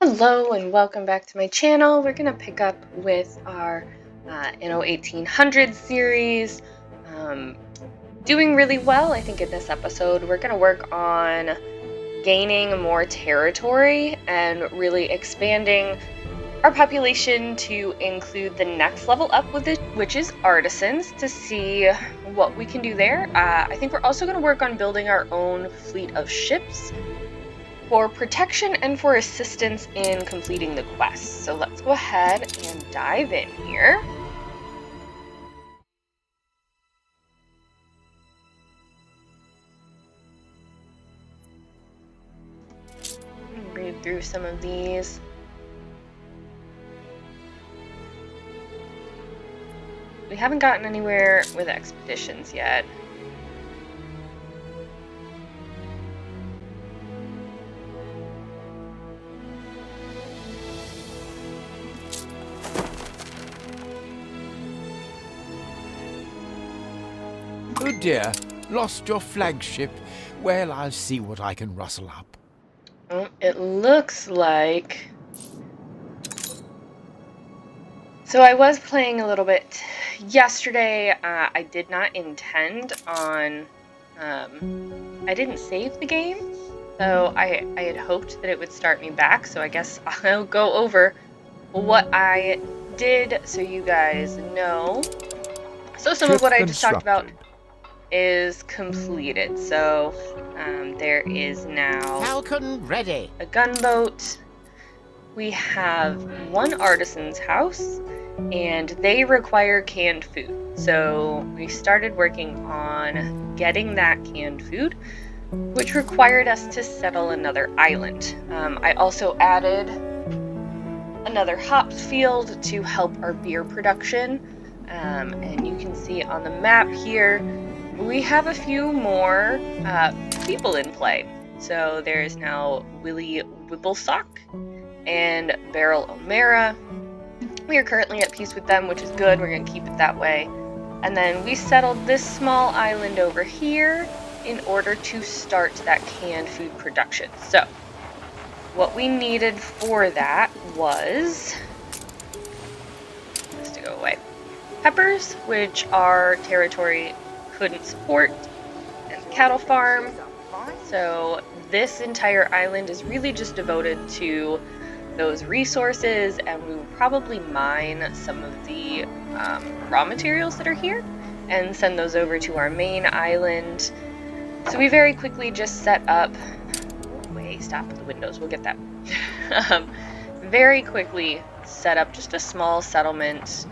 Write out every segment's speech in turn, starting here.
Hello and welcome back to my channel. We're going to pick up with our ANNO 1800 series. Doing really well, I think, in this episode. We're going to work on gaining more territory and really expanding our population to include the next level up with it, which is Artisans, to see what we can do there. I think we're also going to work on building our own fleet of ships for protection and for assistance in completing the quest. So let's go ahead and dive in here. Read through some of these. We haven't gotten anywhere with expeditions yet. Oh dear, lost your flagship. Well, I'll see what I can rustle up. Well, it looks like... So I was playing a little bit yesterday. I did not intend on... I didn't save the game, so I had hoped that it would start me back, so I guess I'll go over what I did so you guys know. So some of what I just talked about is completed. So there is now Falcon ready. a gunboat. We have one artisan's house, and they require canned food. So we started working on getting that canned food, which required us to settle another island. I also added another hops field to help our beer production. And you can see on the map here, we have a few more people in play. So there's now Willie Whipplesock and Beryl O'Mara. We are currently at peace with them, which is good. We're going to keep it that way. And then we settled this small island over here in order to start that canned food production. So what we needed for that was... This to go away. Peppers, which our territory couldn't support, and cattle farm. So this entire island is really just devoted to those resources, and we will probably mine some of the raw materials that are here and send those over to our main island. So we very quickly just set up... Wait, stop the windows, we'll get that. Very quickly set up just a small settlement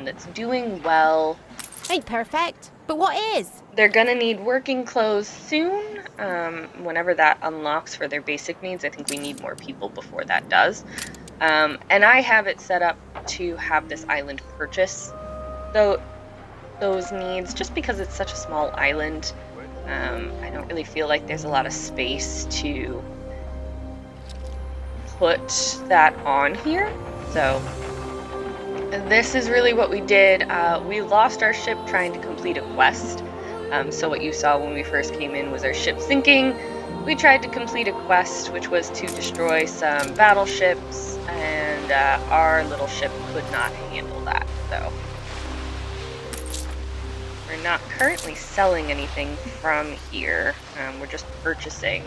that's doing well. Ain't perfect, but what is? They're gonna need working clothes soon. Whenever that unlocks for their basic needs. I think we need more people before that does. And I have it set up to have this island purchase those needs, just because it's such a small island. I don't really feel like there's a lot of space to put that on here. So this is really what we did. We lost our ship trying to complete a quest. So what you saw when we first came in was our ship sinking. We tried to complete a quest, which was to destroy some battleships, and our little ship could not handle that. So we're not currently selling anything from here. We're just purchasing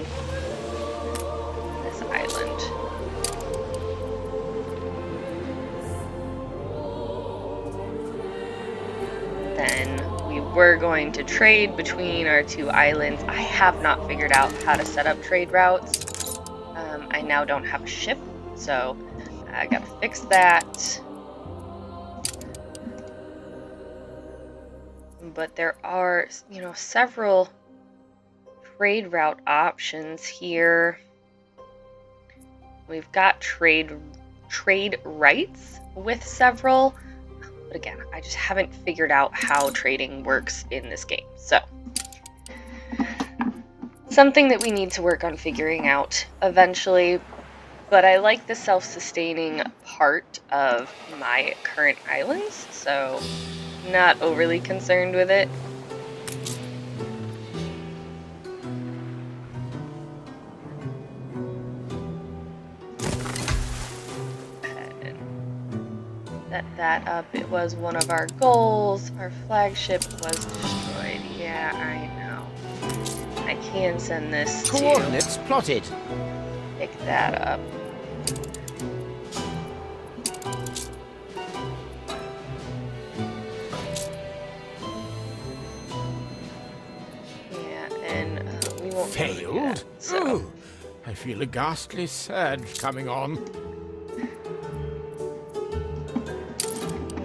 this island. Then we were going to trade between our two islands. I have not figured out how to set up trade routes. I now don't have a ship, so I gotta fix that. But there are, several trade route options here. We've got trade rights with several. But again, I just haven't figured out how trading works in this game. So, something that we need to work on figuring out eventually. But I like the self-sustaining part of my current islands, so not overly concerned with it. set that up. It was one of our goals. Our flagship was destroyed. Yeah, I know. I can send this to Coordinates plotted. pick that up. Yeah, and we won't be able to do Failed? that, so. Oh, I feel a ghastly surge coming on.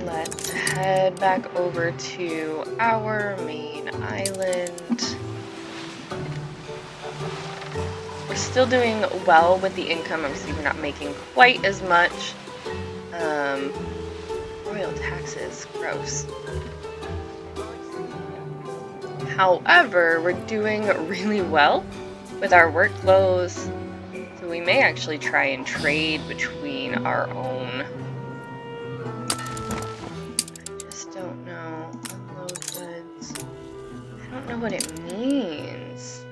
Let's head back over to our main island. We're still doing well with the income. Obviously, we're not making quite as much. Royal taxes, gross. However, we're doing really well with our workflows. So we may actually try and trade between our own. Don't know. Unload goods. I don't know what it means.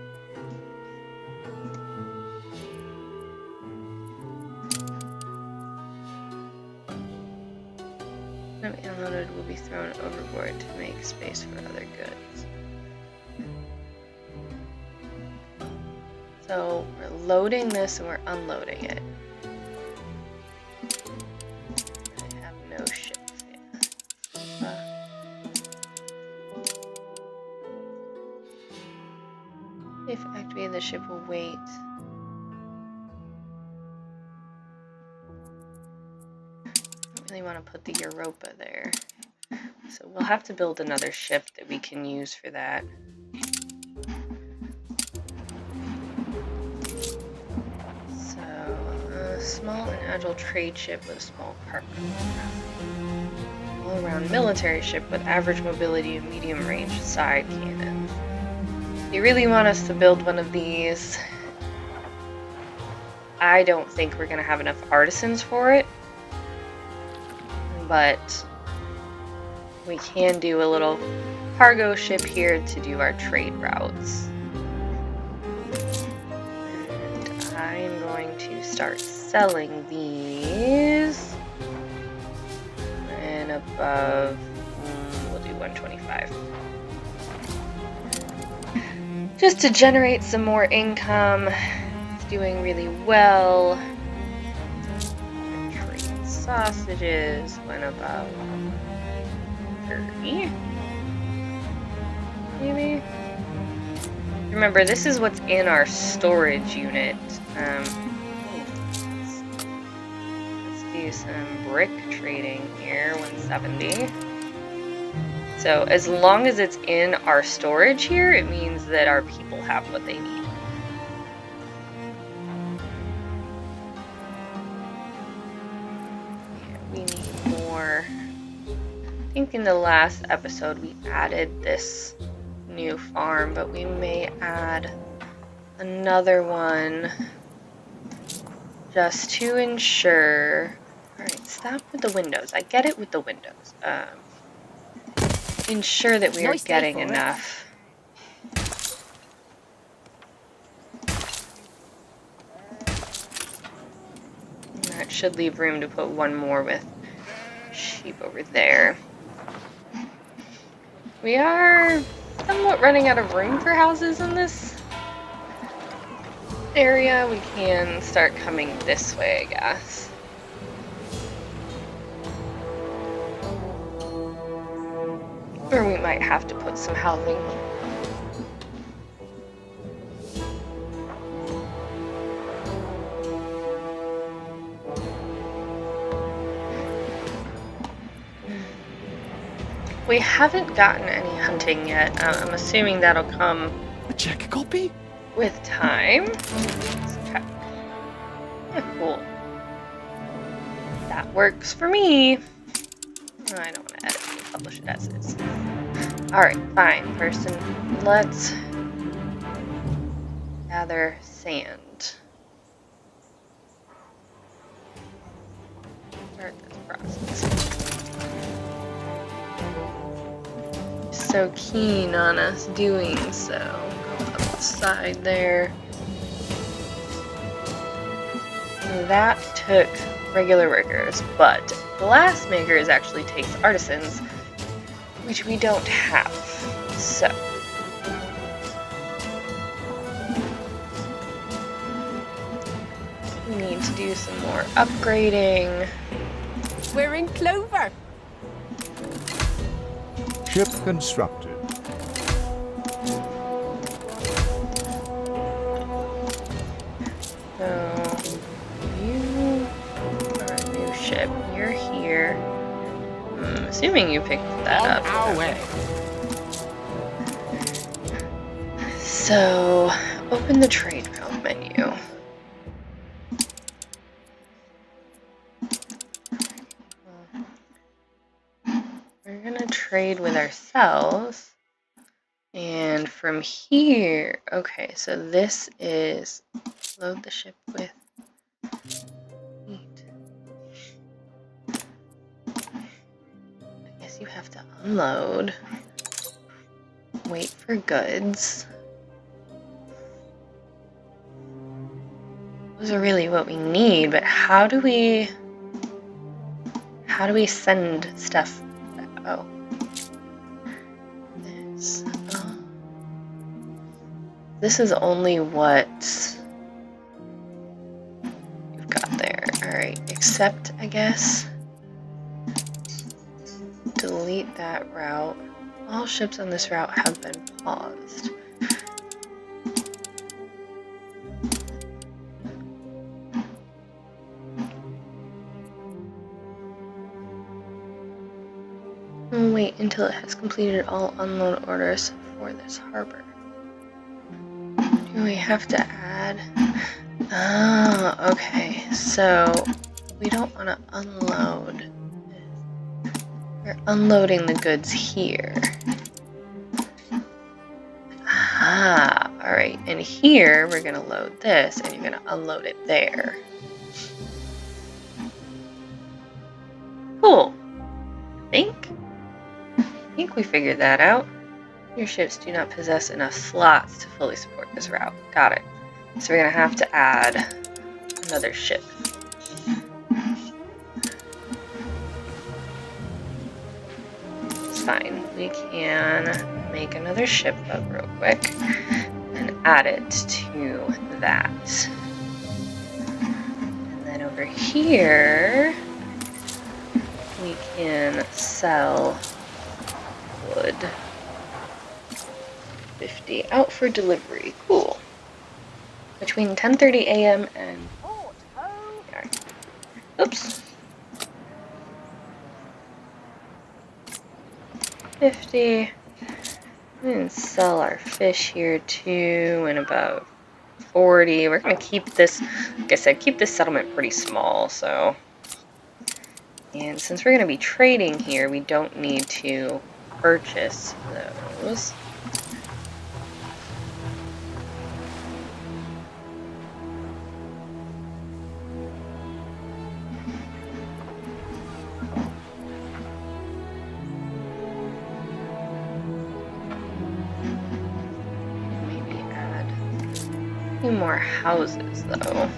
Some unloaded will be thrown overboard to make space for other goods. So we're loading this and we're unloading it. I have no ships yet. If activated, the ship will wait. I don't really want to put the Europa there. So we'll have to build another ship that we can use for that. So, a small and agile trade ship with a small cargo. All-around military ship with average mobility and medium range side cannons. You really want us to build one of these. I don't think we're going to have enough artisans for it. But we can do a little cargo ship here to do our trade routes. And I'm going to start selling these. And above, we'll do 125. Just to generate some more income. It's doing really well. Trade sausages went above 30. Maybe? Remember, this is what's in our storage unit. Let's do some brick trading here, 170. So as long as it's in our storage here, it means that our people have what they need. Yeah, we need more. I think in the last episode we added this new farm, but we may add another one just to ensure. Alright, stop with the windows. I get it with the windows. Ensure that we are getting enough. And that should leave room to put one more with sheep over there. We are somewhat running out of room for houses in this area. We can start coming this way, I guess. Or we might have to put some housing. We haven't gotten any hunting yet. I'm assuming that'll come A check copy? with time. Let's check. Yeah, cool. That works for me. I don't want to edit it, publish it as is. Alright, fine, person. Let's gather sand. Start this process. So keen on us doing so. Go up the side there. That took regular workers, but glassmakers actually takes artisans, which we don't have. So we need to do some more upgrading. We're in clover. Ship constructed. So you are a new ship. You're here. I'm assuming you picked that On up. our way. So open the trade route menu. We're gonna trade with ourselves. And from here, okay, so this is load the ship with meat. I guess you have to unload, wait for goods. Those are really what we need, but how do we send stuff? Oh. This is only what you've got there. Alright, accept, I guess. Delete that route. All ships on this route have been paused. We'll wait until it has completed all unload orders for this harbor. Do we have to add? Oh, okay. So we don't want to unload. We're unloading the goods here. Ah, alright. And here we're going to load this and you're going to unload it there. Cool. I think we figured that out. Your ships do not possess enough slots to fully support this route. Got it. So we're going to have to add another ship. It's fine. We can make another ship up real quick and add it to that. And then over here, we can sell wood. 50 out for delivery. Cool. Between 10:30 a.m. and oops. 50. We can sell our fish here too in about 40. We're gonna keep this, like I said, keep this settlement pretty small, so. And since we're gonna be trading here, we don't need to purchase those. More houses though.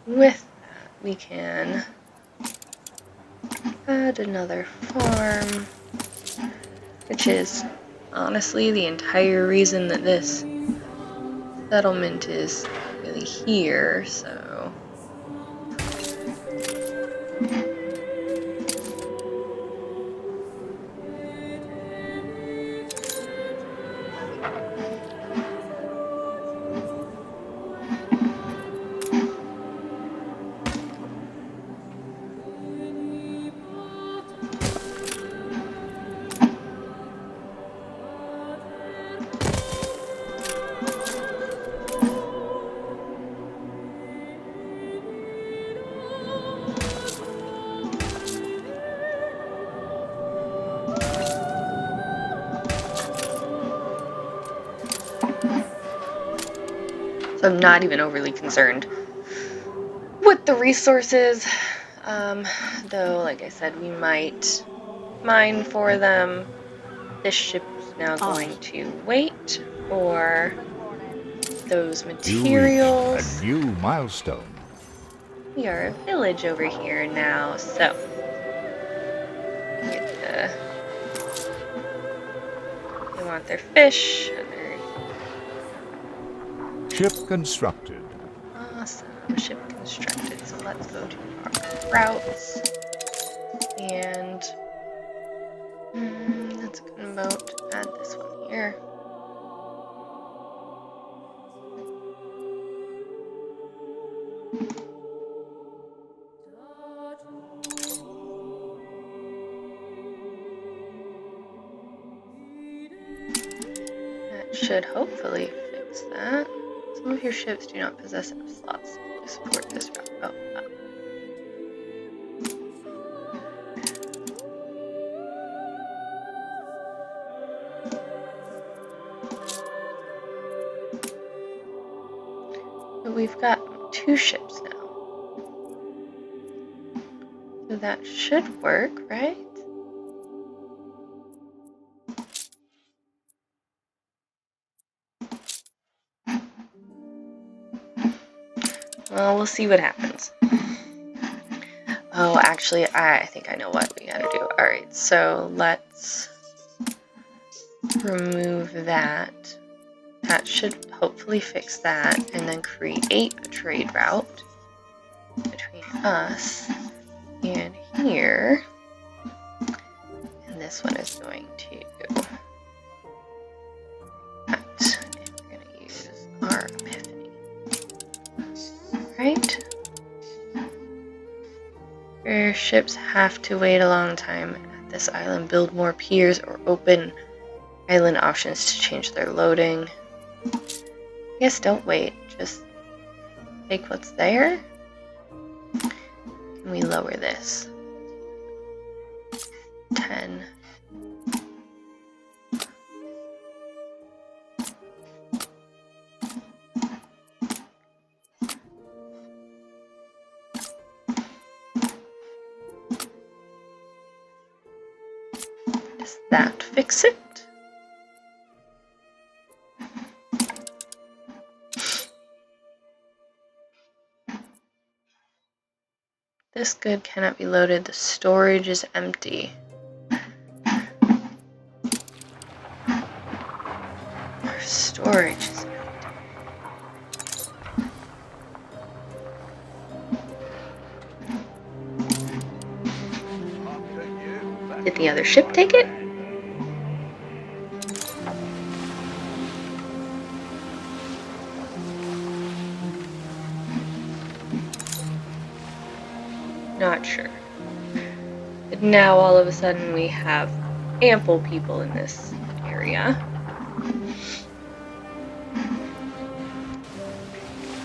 With that, we can add another farm, which is honestly the entire reason that this settlement is really here, so. So I'm not even overly concerned with the resources. Though, like I said, we might mine for them. This ship is now going to wait for those You materials. reach a new milestone. We are a village over here now, so they want their fish and their Ship constructed. awesome ship constructed. So let's go to our routes and that's a good boat. Add this one here. Should hopefully fix that. Some of your ships do not possess enough slots to fully support this route. Oh, wow. But we've got 2 ships now. So that should work, right? Well, we'll see what happens. Oh, actually, I think I know what we gotta do. Alright, so let's remove that. That should hopefully fix that, and then create a trade route between us and here. And this one is going to... and we're going to use our epiphany. Right? Your ships have to wait a long time at this island, build more piers, or open island options to change their loading. I guess don't wait, just take what's there. Can we lower this? 10. Does that fix it? This good cannot be loaded. The storage is empty. Our storage is empty. Did the other ship take it? Not sure. But now all of a sudden we have ample people in this area.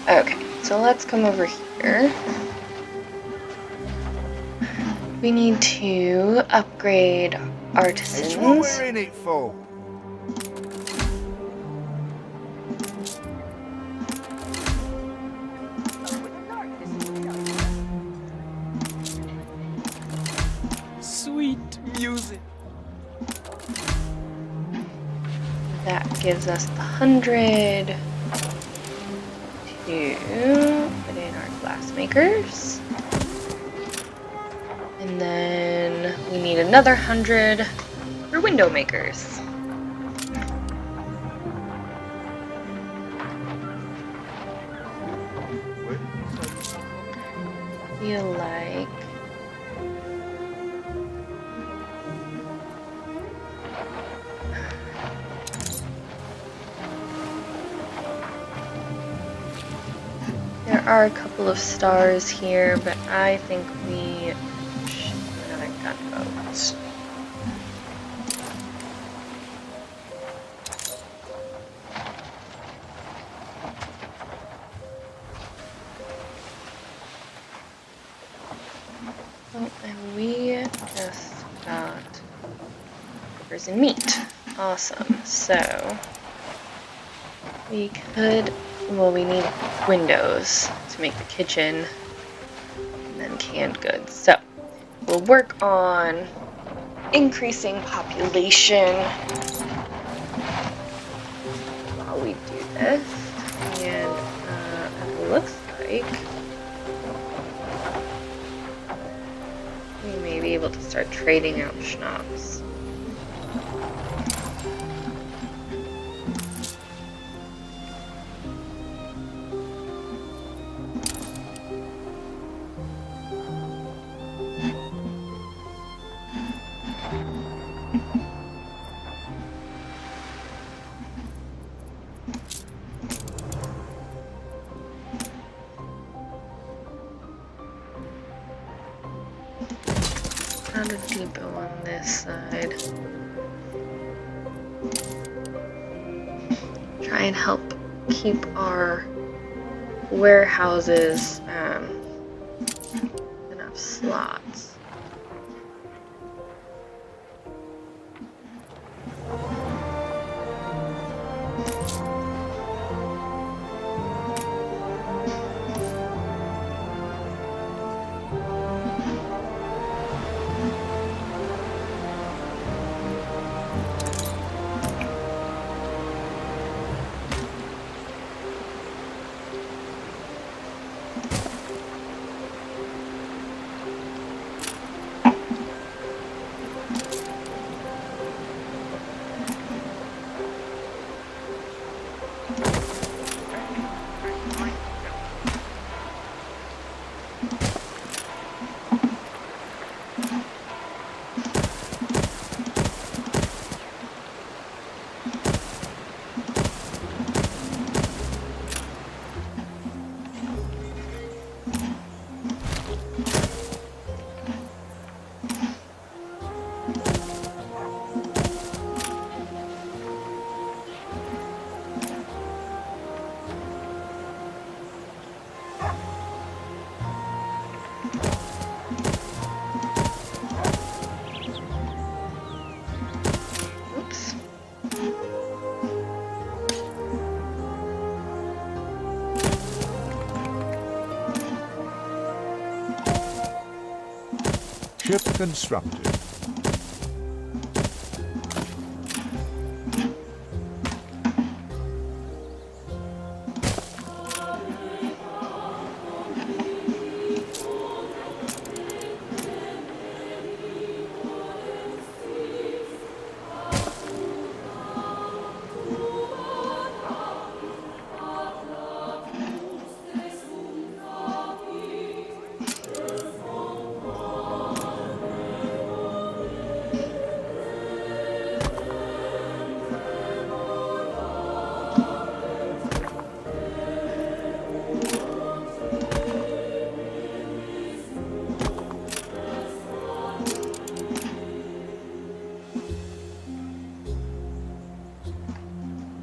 Okay, so let's come over here. We need to upgrade artisans. It's what we're in it for. Sweet music. That gives us the 100 to put in our glass makers. And then we need another 100 for window makers. Feel like there are a couple of stars here, but I think we should do another gunboat. Oh, and we just got prison meat. Awesome. So we could well, we need windows to make the kitchen, and then canned goods. So we'll work on increasing population while we do this. And it looks like we may be able to start trading out schnapps. Not a depot on this side. Try and help keep our warehouses enough slots. Oops. Ship constructed.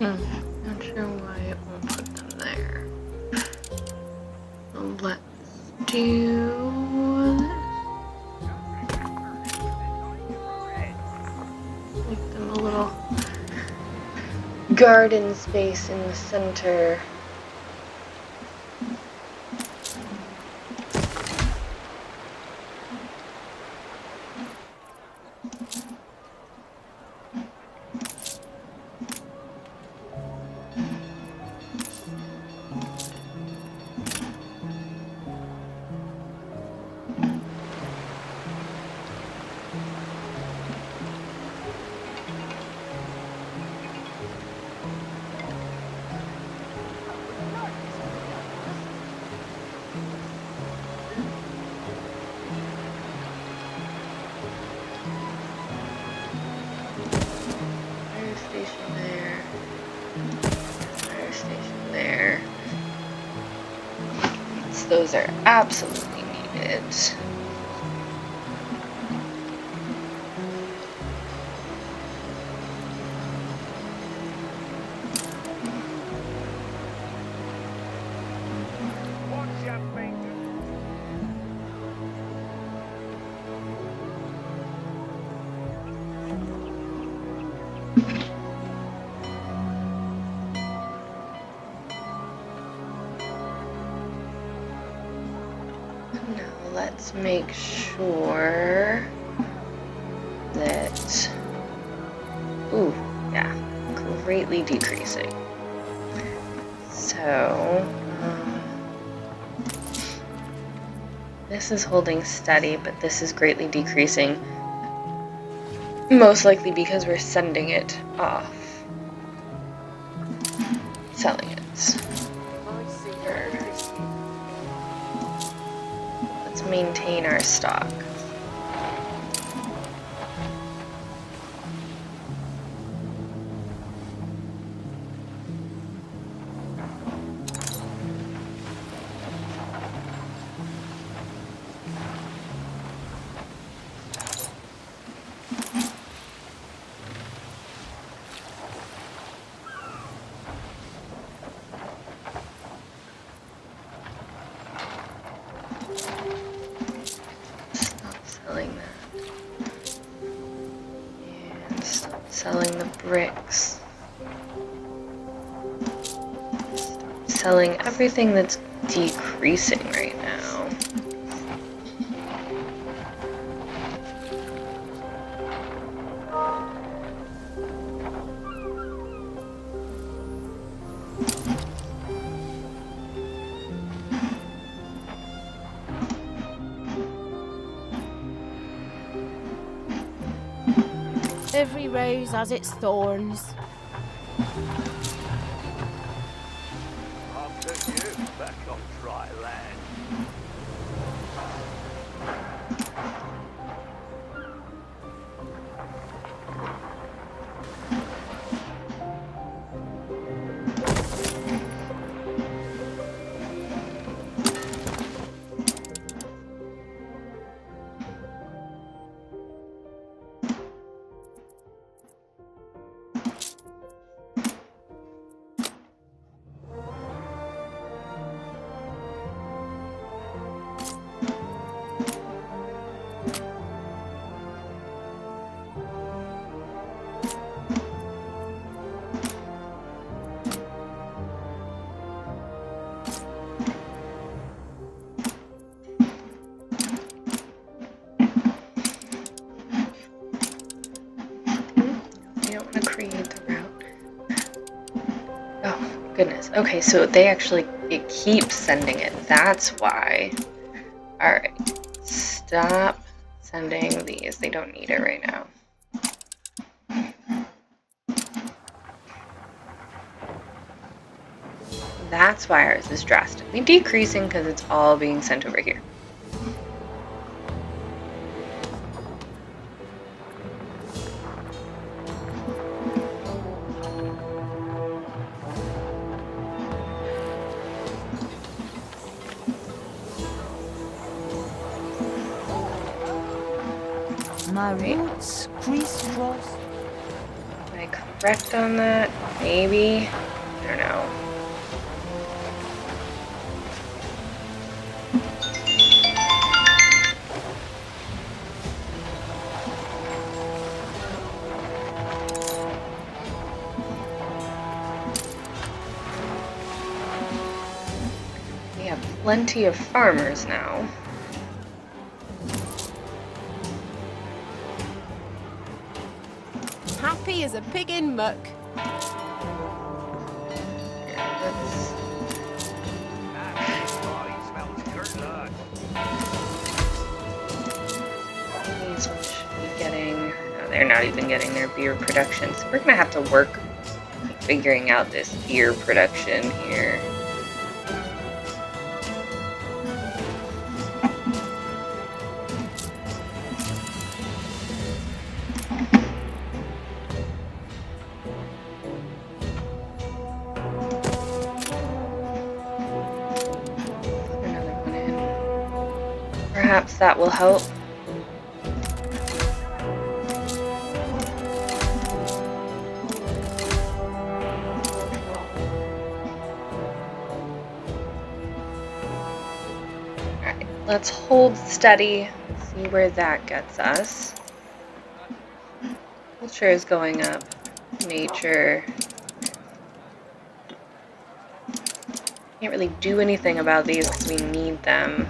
Not sure why it won't put them there. So let's do this. Make them a little garden space in the center. Fire station there. Fire station there. So those are absolutely needed. let's make sure that, ooh, yeah, greatly decreasing. So, this is holding steady, but this is greatly decreasing. Most likely because we're sending it off. Selling it. Let's maintain our stock. Selling the bricks. Selling everything that's decreasing right now. Every rose has its thorns. After you, back on dry land. Goodness. Okay, so they actually, it keeps sending it. That's why. Alright. Stop sending these. They don't need it right now. That's why ours is drastically decreasing, because it's all being sent over here. My roots crisscross. Am I correct on that? Maybe? I don't know. We have plenty of farmers now. Happy as a pig in muck. These ones should be getting... No, they're not even getting their beer production. So we're going to have to work figuring out this beer production here. Perhaps that will help. Alright, let's hold steady, see where that gets us. Culture is going up. Nature. Can't really do anything about these because we need them.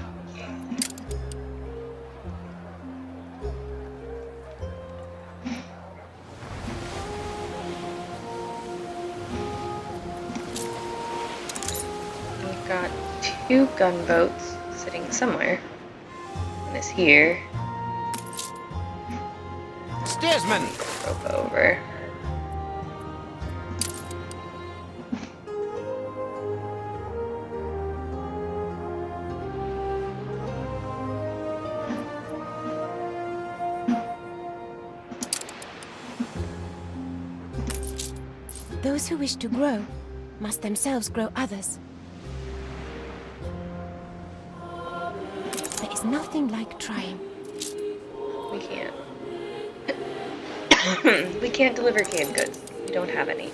two gunboats sitting somewhere. One is here. Steersman! Rope over. Those who wish to grow must themselves grow others. There is nothing like trying. We can't. We can't deliver canned goods. We don't have any.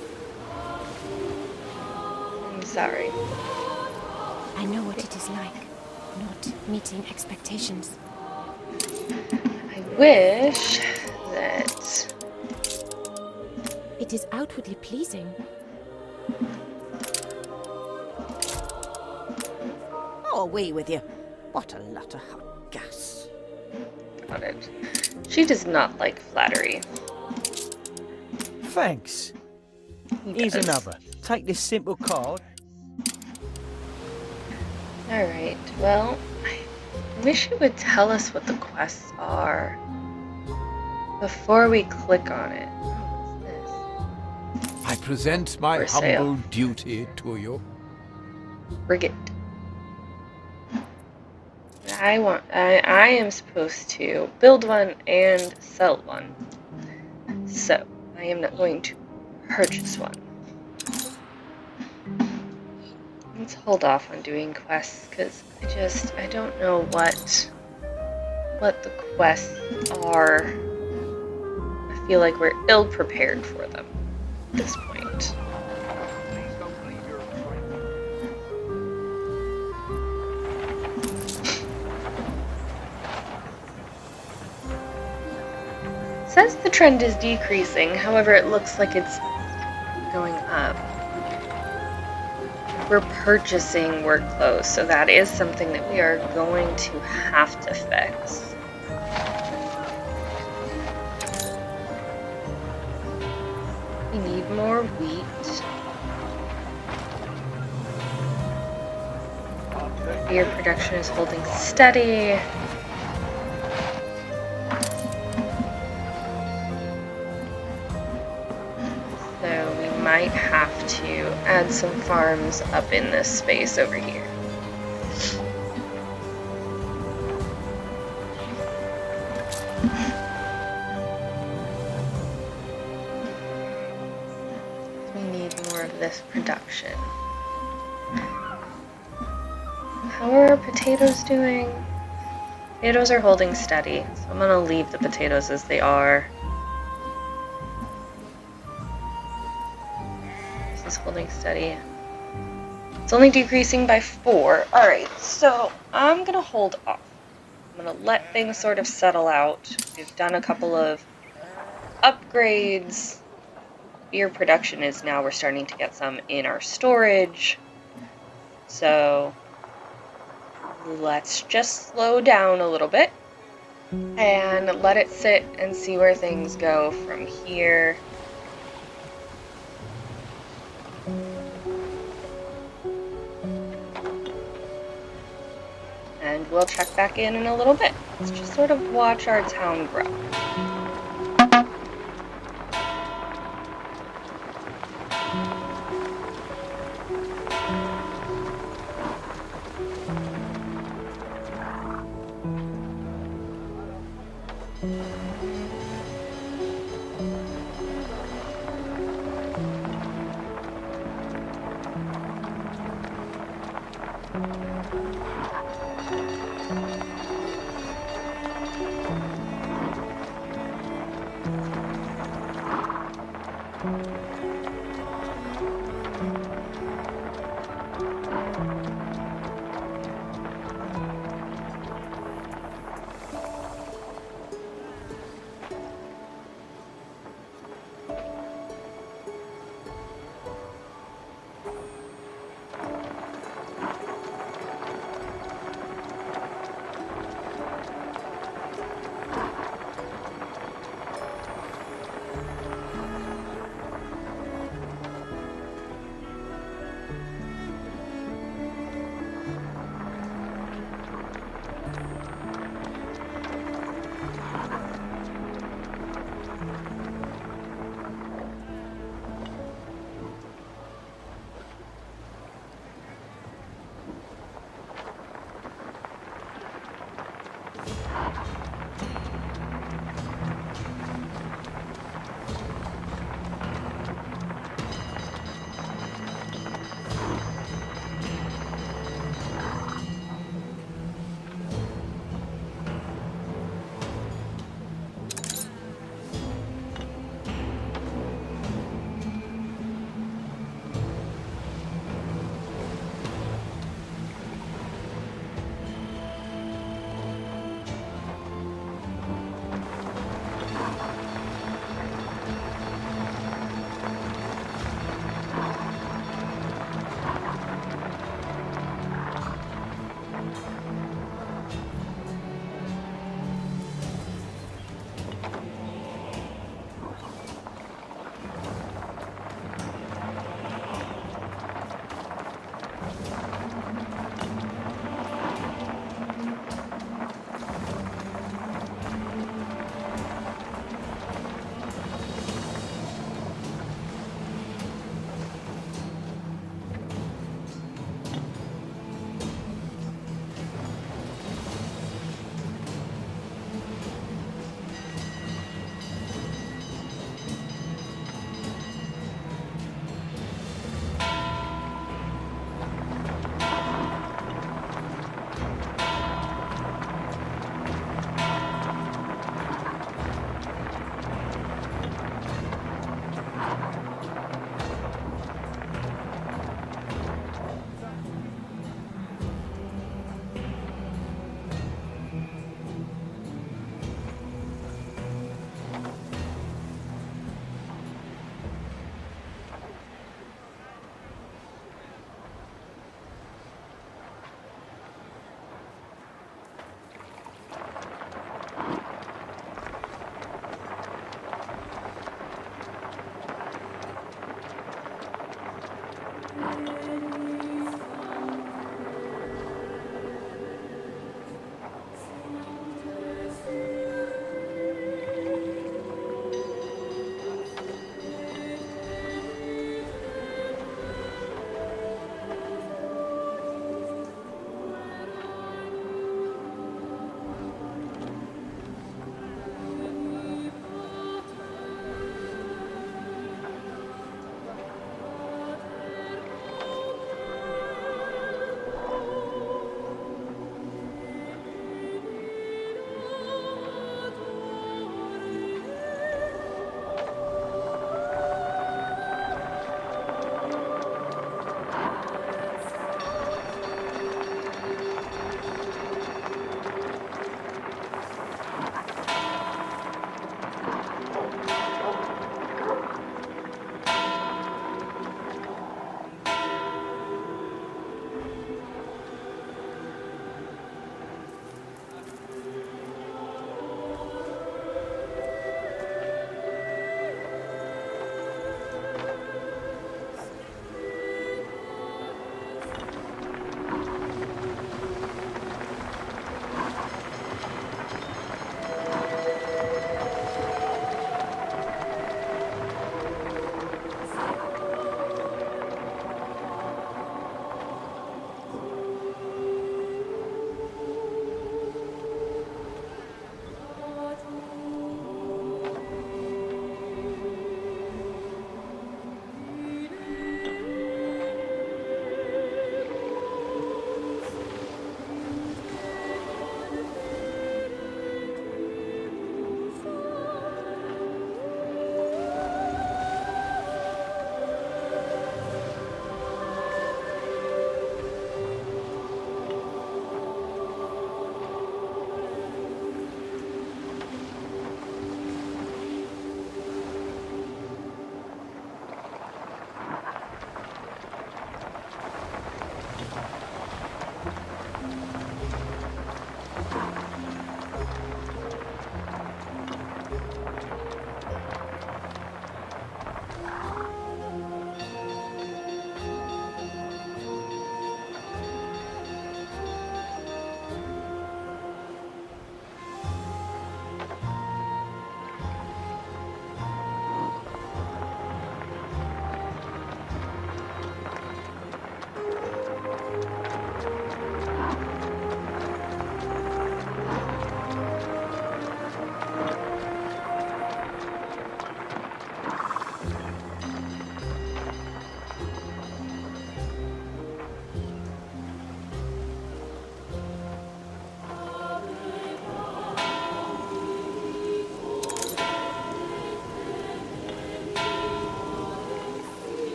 I'm sorry. I know what it is like, not meeting expectations. I wish that... It is outwardly pleasing. Oh, away with you. What a lot of hot gas. Got it. She does not like flattery. Thanks. Here's Does. another. Take this simple card. Alright, well, I wish you would tell us what the quests are before we click on it. Oh, what's this? I present my For sale. humble duty to you. Frigate. I am supposed to build one and sell one. So, I am not going to purchase one. Let's hold off on doing quests because I don't know what the quests are. I feel like we're ill prepared for them at this point. It says the trend is decreasing, however it looks like it's going up. We're purchasing work clothes, so that is something that we are going to have to fix. We need more wheat. Beer production is holding steady. So we might have to add some farms up in this space over here. We need more of this production. How are our potatoes doing? Potatoes are holding steady, so I'm gonna leave the potatoes as they are. This is holding steady. It's only decreasing by 4. Alright, so I'm gonna hold off. I'm gonna let things sort of settle out. We've done a couple of upgrades. Beer production is now, we're starting to get some in our storage. So let's just slow down a little bit and let it sit and see where things go from here. And we'll check back in a little bit. Let's just sort of watch our town grow.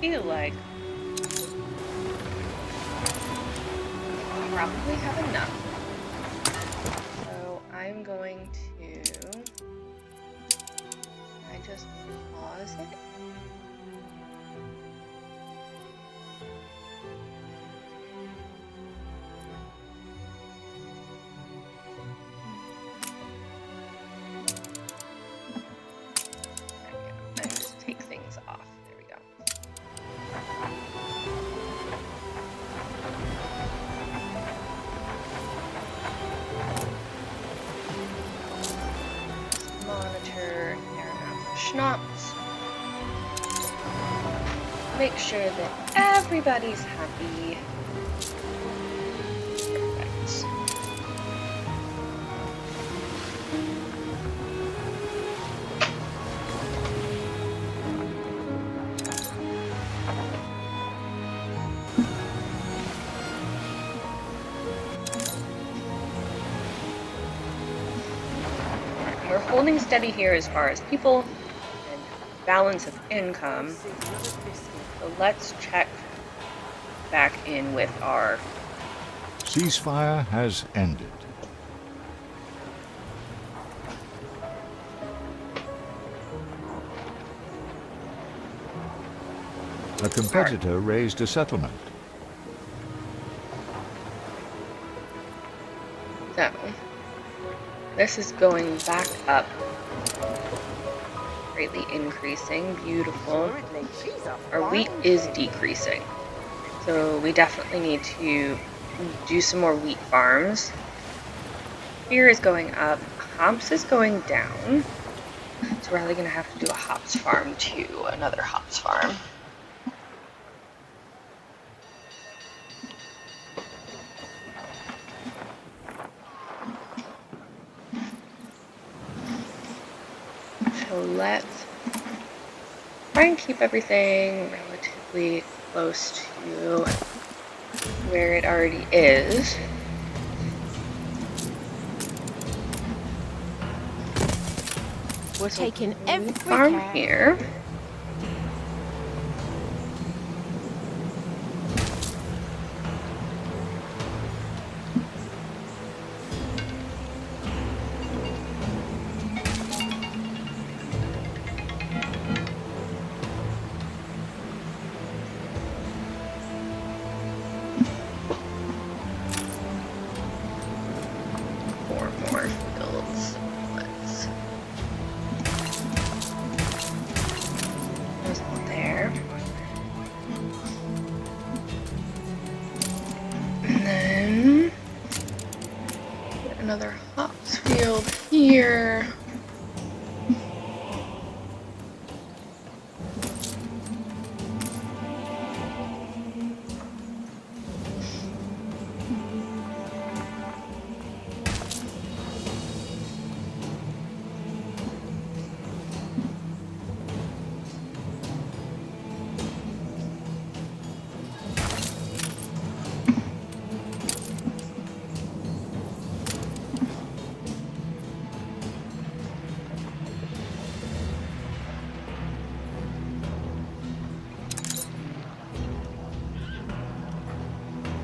feel like I probably have enough. So I'm going to... I just pause it. And just take things off. There we go. Monitor their amount of schnapps. Make sure that everybody's happy. Perfect. We're holding steady here as far as people and balance of income. So let's check back in with our... Ceasefire has ended. A competitor raised a settlement. So, this is going back up. Greatly increasing. Beautiful. Our wheat is decreasing. So we definitely need to do some more wheat farms. Beer is going up. Hops is going down. So we're probably going to have to do a hops farm too. Another hops farm. So let's try and keep everything relatively close to where it already is. We're taking every Farm care. here. Four more fields. Let's... There's one there. And then get another hops field here.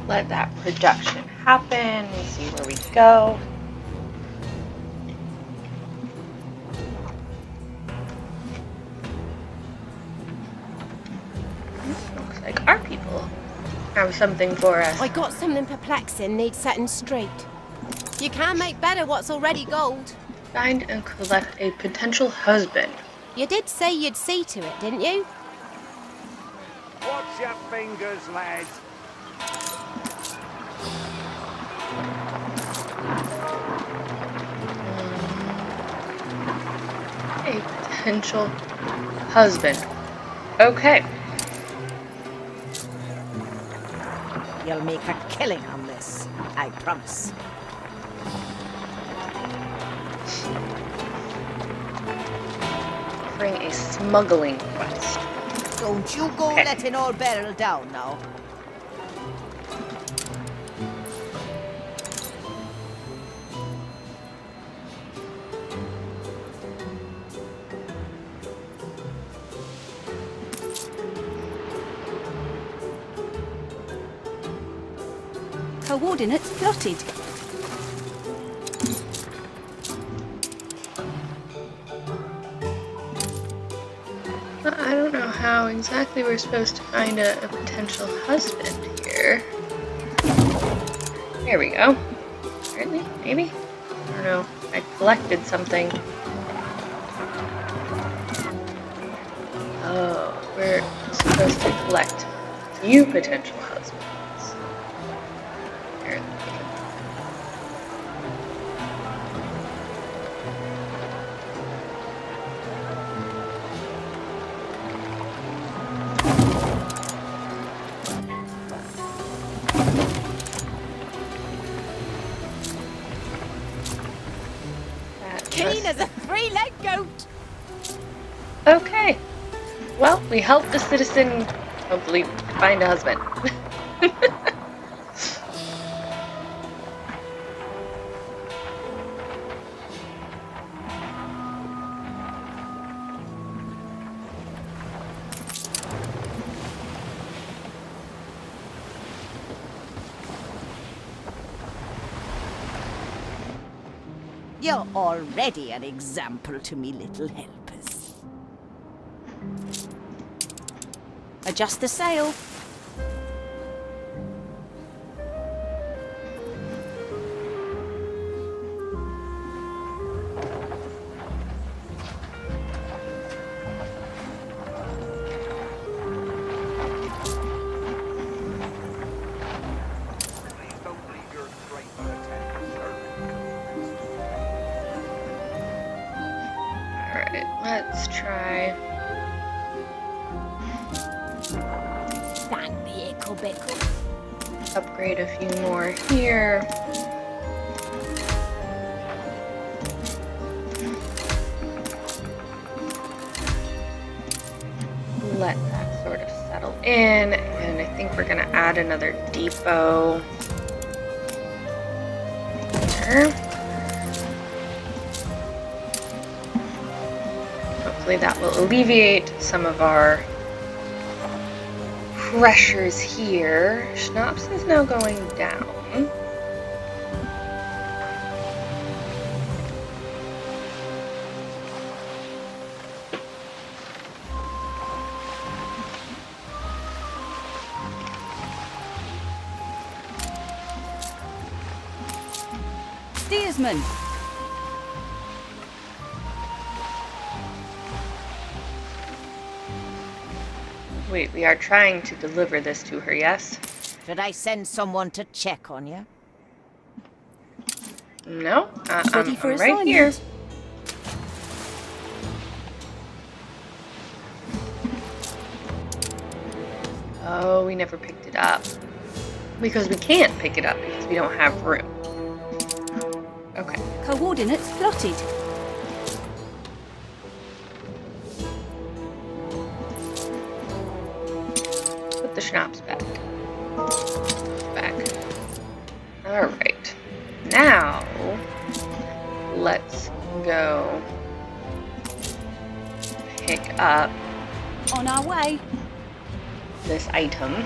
Let that production happen and see where we go. Looks like our people have something for us. I got something perplexing needs setting straight. You can't make better what's already gold. Find and collect a potential husband. You did say you'd see to it, didn't you? Watch your fingers, lads. A potential husband. Okay. You'll make a killing on this, I promise. Offering a smuggling quest. Don't you go Okay. letting all barrel down now. Coordinates plotted. I don't know how exactly we're supposed to find a potential husband here. There we go. Apparently, maybe? I don't know. I collected something. Oh, we're supposed to collect a few potential husbands. Apparently. Keen as a three-legged goat. Okay. Well, we helped the citizen hopefully find a husband. You're already an example to me little helpers. Adjust the sail. Alright, let's try. Thank the ickle-bickle. Upgrade a few more here. Let that sort of settle in, and I think we're going to add another depot here. Hopefully that will alleviate some of our pressures here. Schnapps is now going down. Steersman. Wait, we are trying to deliver this to her, yes? Should I send someone to check on you? No, Ready I'm for right here. assignment. Oh, we never picked it up. Because we can't pick it up because we don't have room. Okay. Coordinates plotted. Put the schnapps back. Back. Alright. Now, let's go pick up On our way. this item.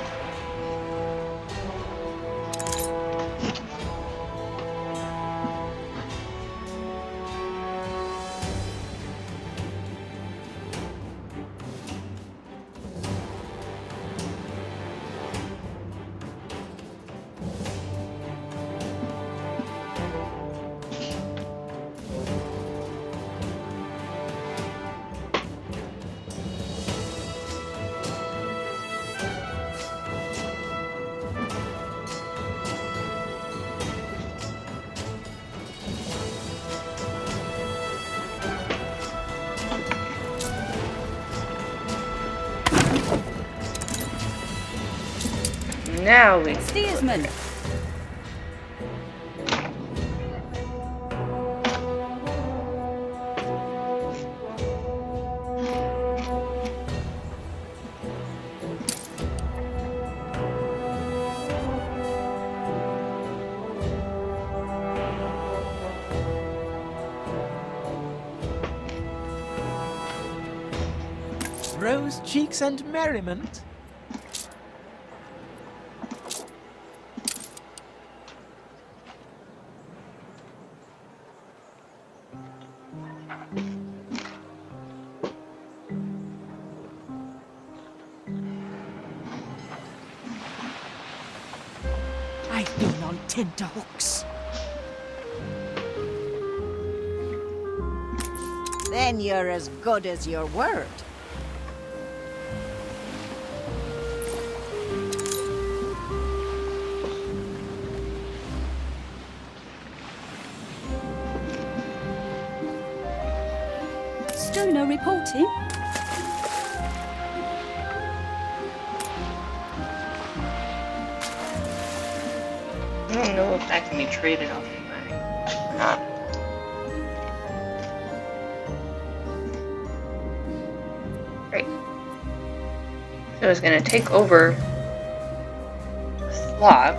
Now we Steersman. Rose cheeks and merriment. I've been on tenterhooks. Then you're as good as your word. Stoner reporting. I don't know if that can be traded off of my or not. Great. So I was gonna take over a slot.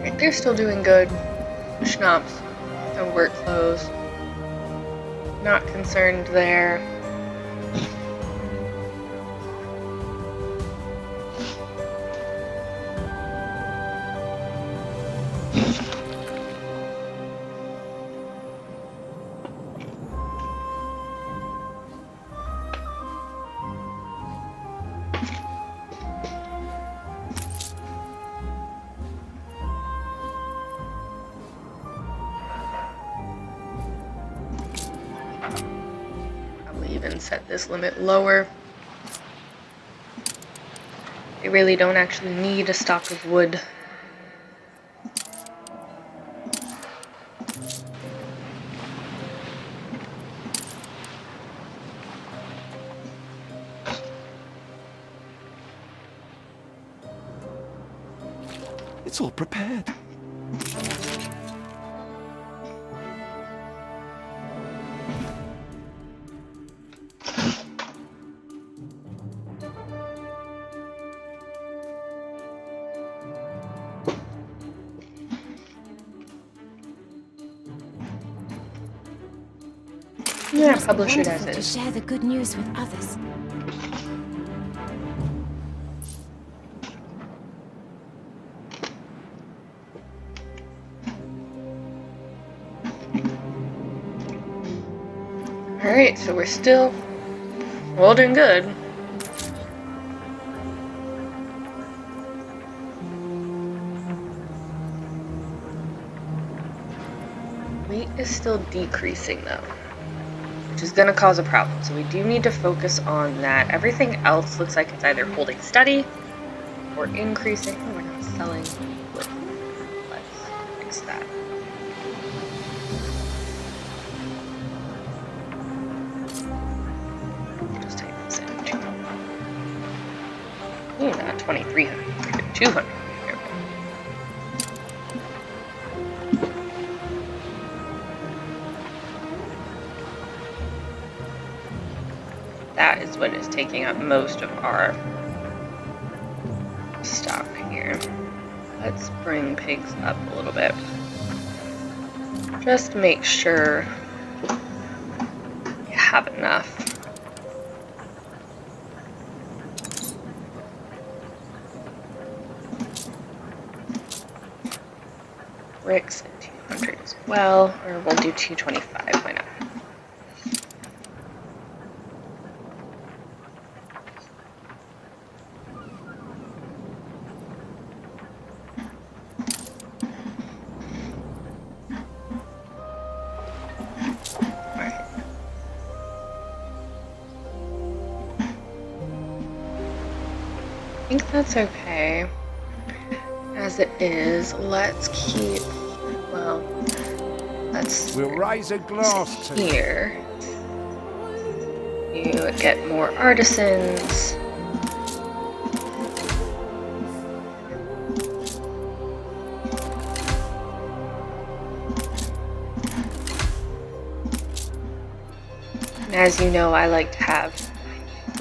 Right, they're still doing good. Schnapps, no work clothes. Not concerned there. Even set this limit lower. They really don't actually need a stock of wood. It's all prepared. Yeah, It's publish it as wonderful to is. share the good news with others. Alright, so we're still holding good. Weight is still decreasing though, which is going to cause a problem. So we do need to focus on that. Everything else looks like it's either holding steady or increasing. Oh, we're not selling wood. Let's fix that. Just type this in. 200. Ooh, not 2,300. 200. Here we go. That is what is taking up most of our stock here. Let's bring pigs up a little bit. Just make sure you have enough. Bricks at 200 as well, or we'll do 225, why not? I think that's okay. As it is, let's keep, well, We'll raise a glass to you. here. You get more artisans. And as you know, I like to have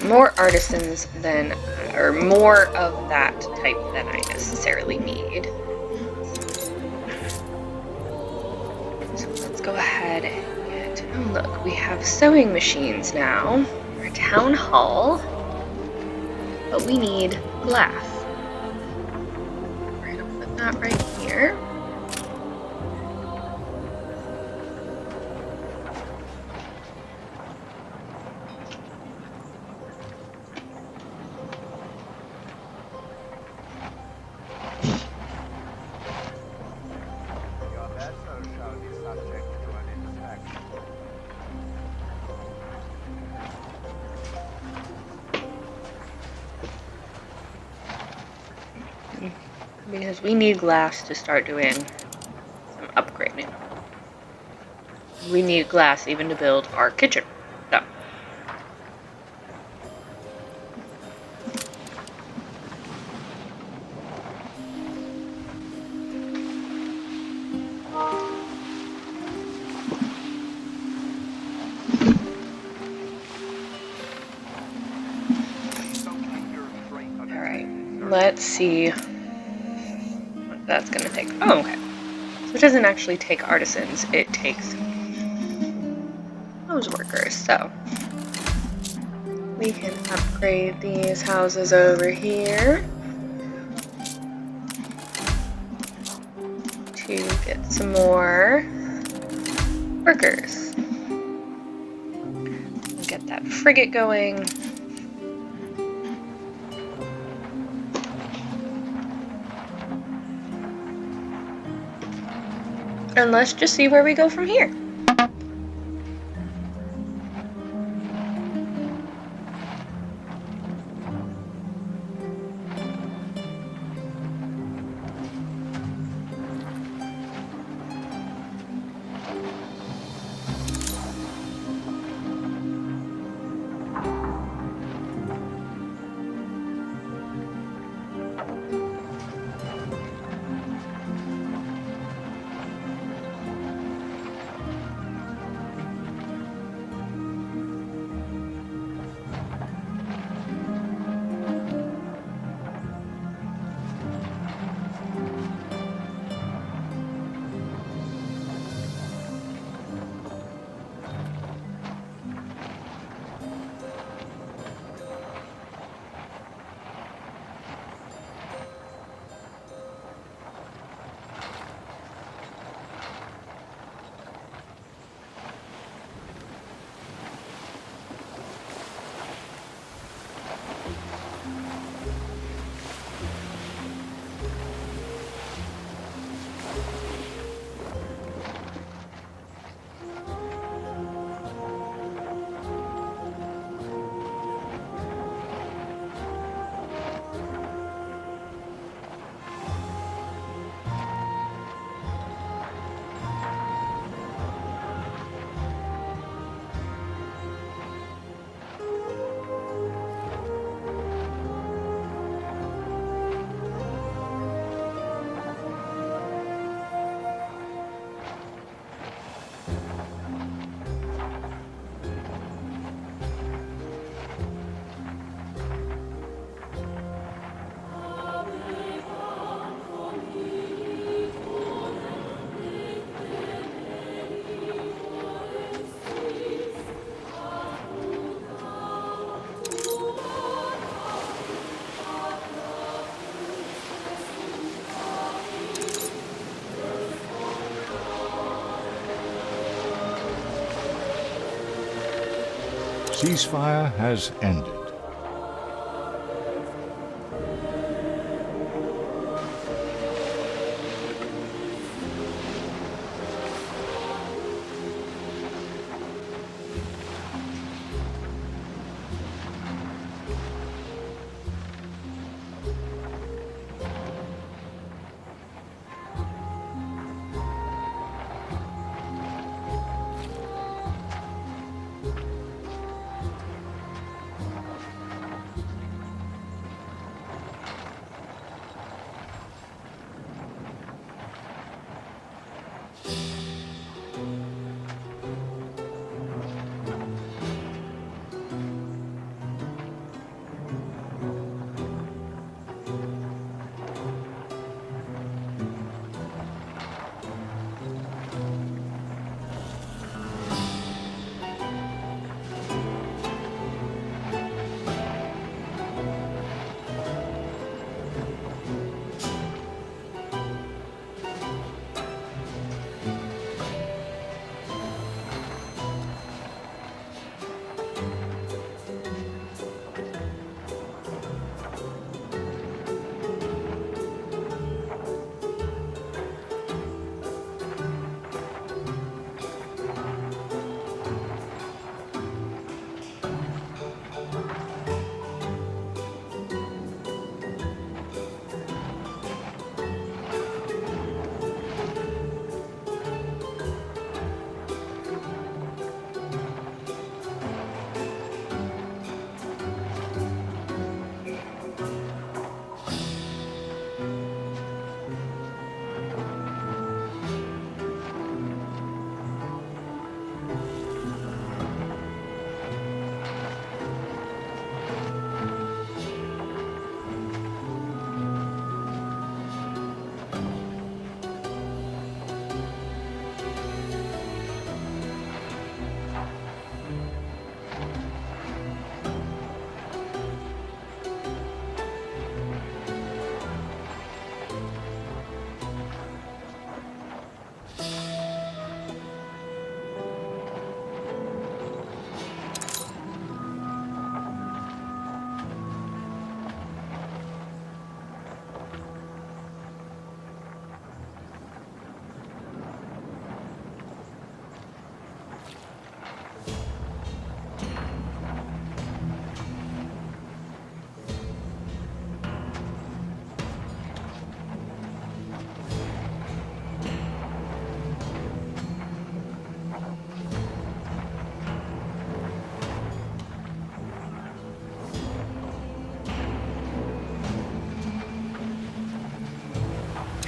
more artisans than, or more of that type than I necessarily need. So let's go ahead and get, oh look, we have sewing machines now. Our town hall, but we need glass. We're gonna put that right here. Because we need glass to start doing some upgrading. We need glass even to build our kitchen. So. Alright, let's see what that's gonna take. Oh, okay. So it doesn't actually take artisans, it takes those workers. So we can upgrade these houses over here to get some more workers. We'll get that frigate going. And let's just see where we go from here. Ceasefire has ended.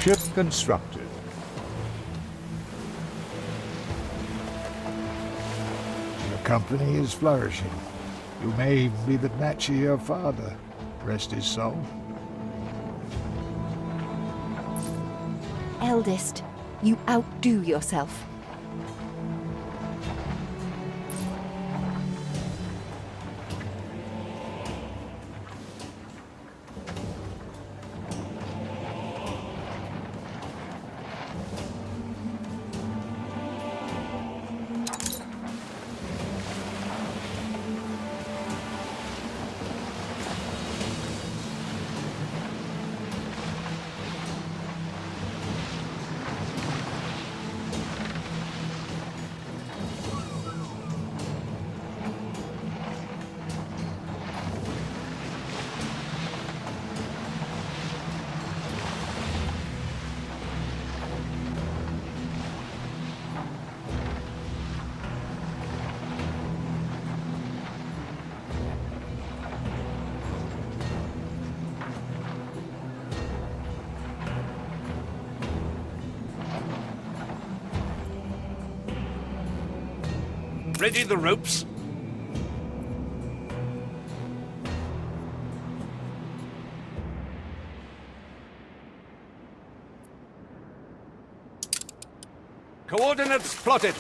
Ship constructed. Your company is flourishing. You may even be the match of your father. Rest his soul. Eldest, you outdo yourself. Ready the ropes? Coordinates plotted.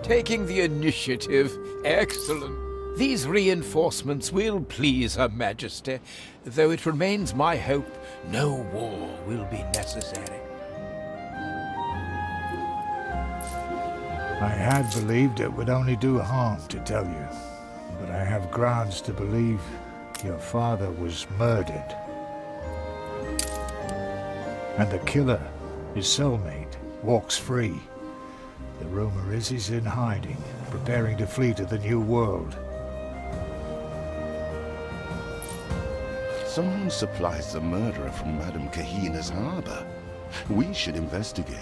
Taking the initiative. Excellent. These reinforcements will please Her Majesty, though it remains my hope no war will be necessary. I had believed it would only do harm to tell you, but I have grounds to believe your father was murdered. And the killer, his cellmate, walks free. The rumor is he's in hiding, preparing to flee to the New World. Someone supplies the murderer from Madame Kahina's harbor. We should investigate.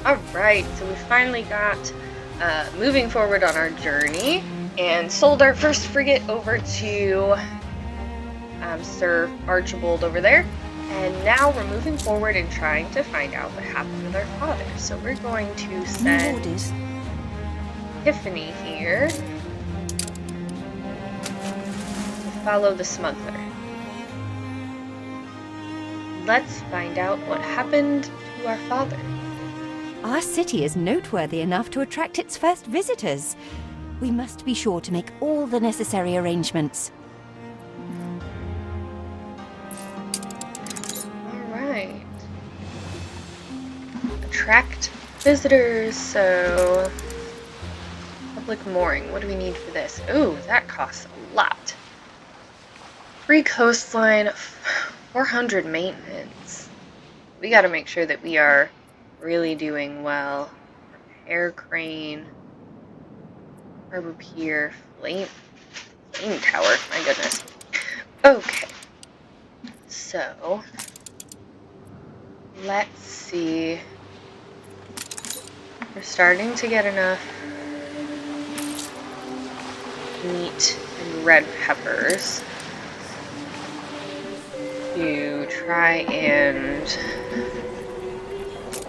Alright, so we finally got moving forward on our journey and sold our first frigate over to Sir Archibald over there. And now we're moving forward and trying to find out what happened with our father. So we're going to send Tiffany here to follow the smuggler. Let's find out what happened to our father. Our city is noteworthy enough to attract its first visitors. We must be sure to make all the necessary arrangements. Alright. Attract visitors, so... Public mooring, what do we need for this? Ooh, that costs a lot. Free coastline, 400 maintenance. We got to make sure that we are really doing well. Repair crane, harbor pier, flame tower. My goodness. Okay. So let's see. We're starting to get enough meat and red peppers to try and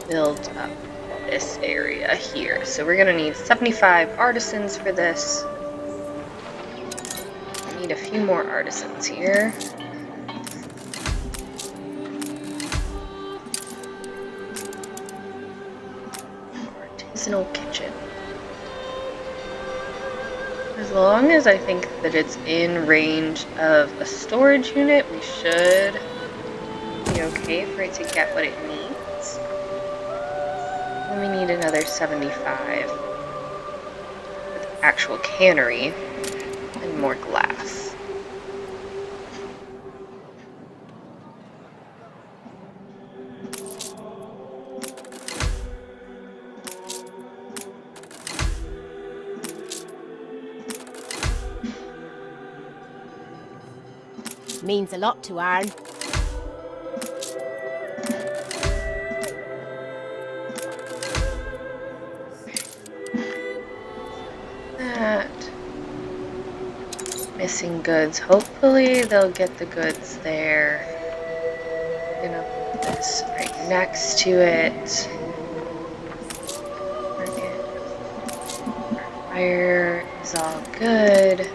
build up this area here. So we're gonna need 75 artisans for this. I need a few more artisans here. Artisanal kitchen. As long as I think that it's in range of a storage unit, we should be okay for it to get what it needs. Then we need another 75 with actual cannery and more glass. Means a lot to Arn. That. Missing goods. Hopefully they'll get the goods there. I'm gonna put this right next to it. Fire is all good.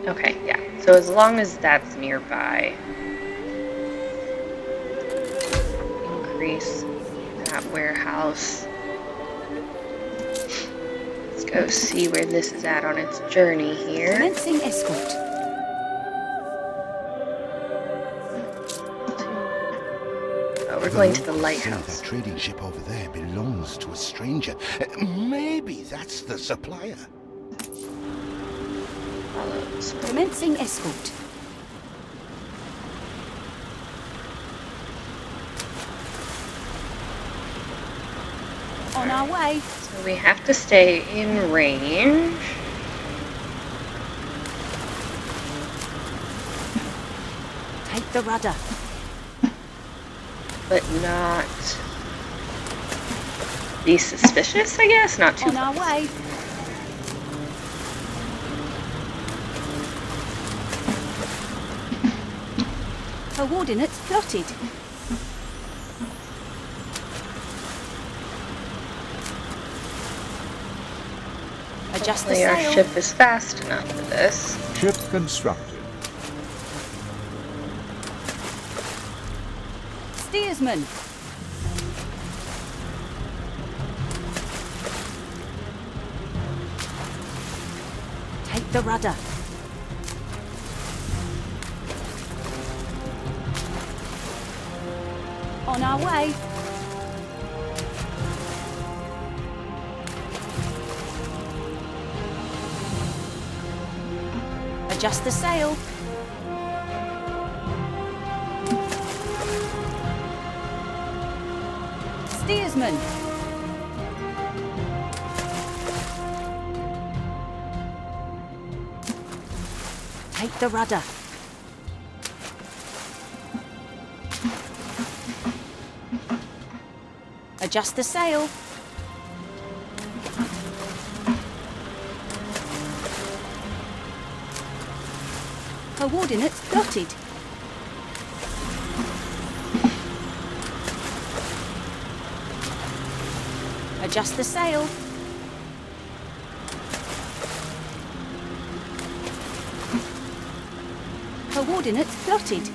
Okay, yeah. So as long as that's nearby, increase that warehouse. Let's go see where this is at on its journey here. Commencing escort. Oh, we're going to the lighthouse. That trading ship over there belongs to a stranger. Maybe that's the supplier. Commencing escort. On our way. So we have to stay in range. Take the rudder. But not be suspicious, I guess. Not too on our way. Coordinates plotted. Adjust the Hopefully our sail. ship is fast enough for this. Ship constructed. Steersman. Take the rudder. On our way. Adjust the sail. Steersman. Take the rudder. Adjust the sail. Coordinates plotted. Adjust the sail. Coordinates plotted.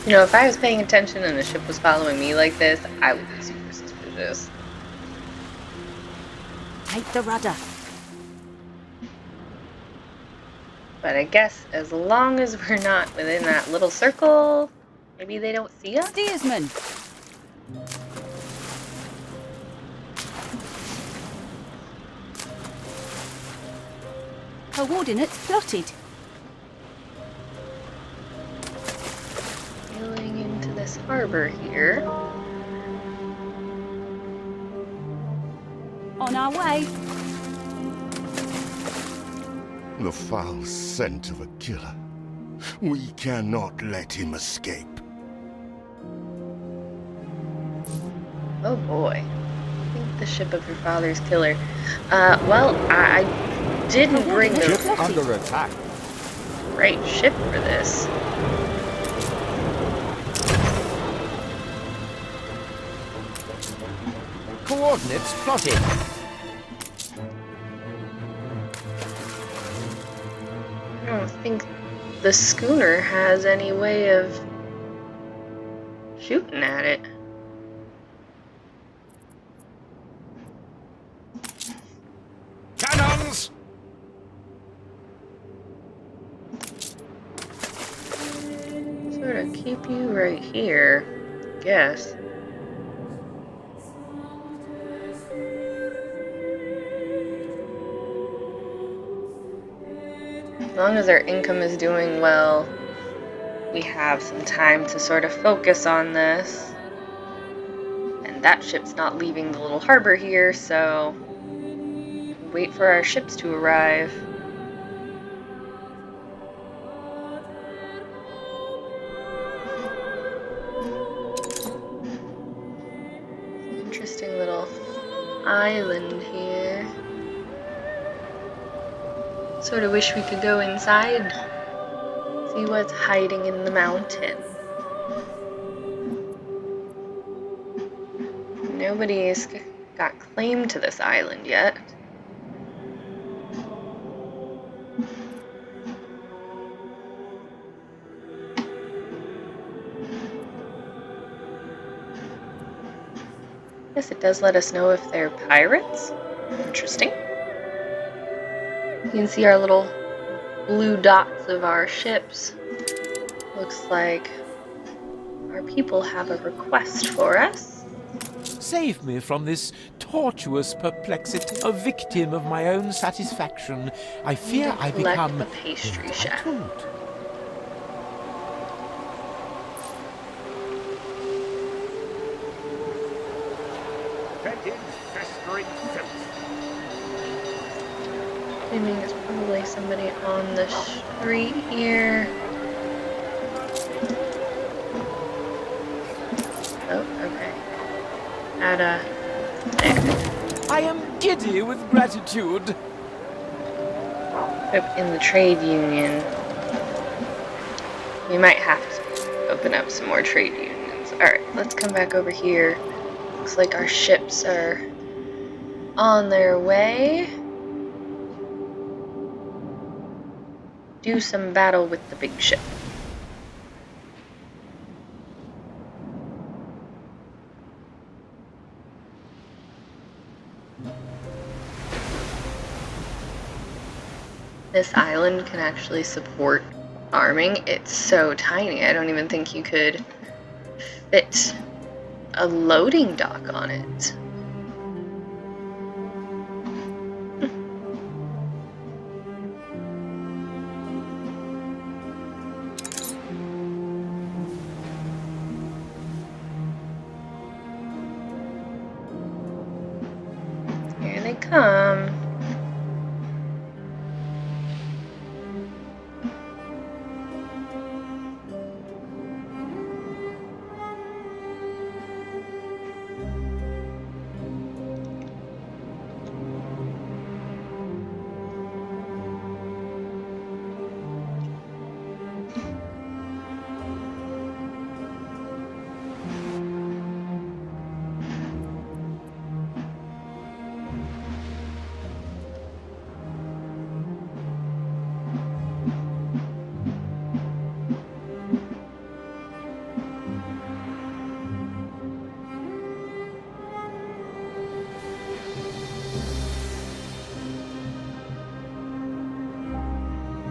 You know, if I was paying attention and the ship was following me like this, I would be super suspicious. Take the rudder. But I guess as long as we're not within that little circle, maybe they don't see us? Steersman. Coordinates plotted. Sailing into this harbor here. On our way. The foul scent of a killer. We cannot let him escape. Oh boy. I think the ship of your father's killer. Well, I didn't bring the Ship under attack. right ship for this. Coordinates plotted. I don't think the schooner has any way of shooting at it. Cannons! Sort of keep you right here, I guess. As long as our income is doing well, we have some time to sort of focus on this. And that ship's not leaving the little harbor here, so wait for our ships to arrive. Interesting little island here. Sort of wish we could go inside, see what's hiding in the mountain. Nobody's got claim to this island yet. Yes, it does let us know if they're pirates. Interesting. You can see our little blue dots of our ships. Looks like our people have a request for us. Save me from this tortuous perplexity, a victim of my own satisfaction. I fear I become a pastry chef. entitled. Assuming it's probably somebody on the street here. Oh, okay. There. I am giddy with gratitude. In the trade union. We might have to open up some more trade unions. Alright, let's come back over here. Looks like our ships are on their way. Do some battle with the big ship. This island can actually support farming. It's so tiny, I don't even think you could fit a loading dock on it. Here they come.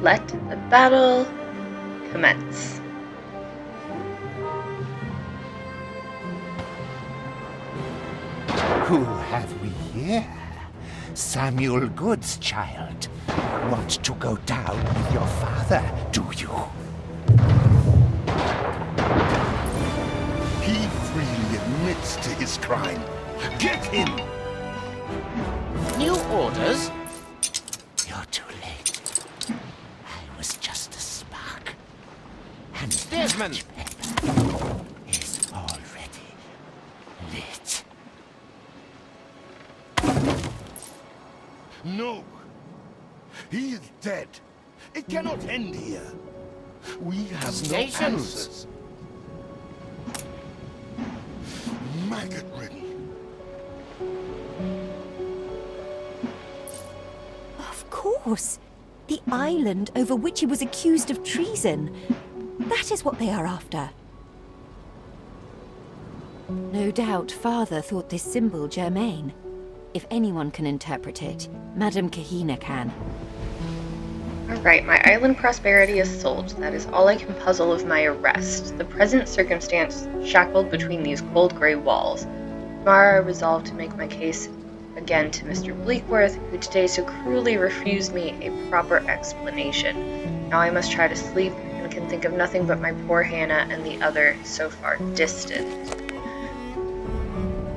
Let the battle commence. Who have we here? Samuel Goods, child. want to go down with your father, do you? He freely admits to his crime. Get him! New orders? You're too late. I was just a spark. And Desmond is already lit. No! He is dead. It cannot end here. We have no answers. Maggot-ridden. Of course. The island over which he was accused of treason. That is what they are after. No doubt Father thought this symbol germane. If anyone can interpret it, Madame Kahina can. Alright, my island prosperity is sold. That is all I can puzzle of my arrest. The present circumstance shackled between these cold grey walls. Tomorrow I resolve to make my case again to Mr. Bleakworth, who today so cruelly refused me a proper explanation. Now I must try to sleep, and can think of nothing but my poor Hannah and the other so far distant.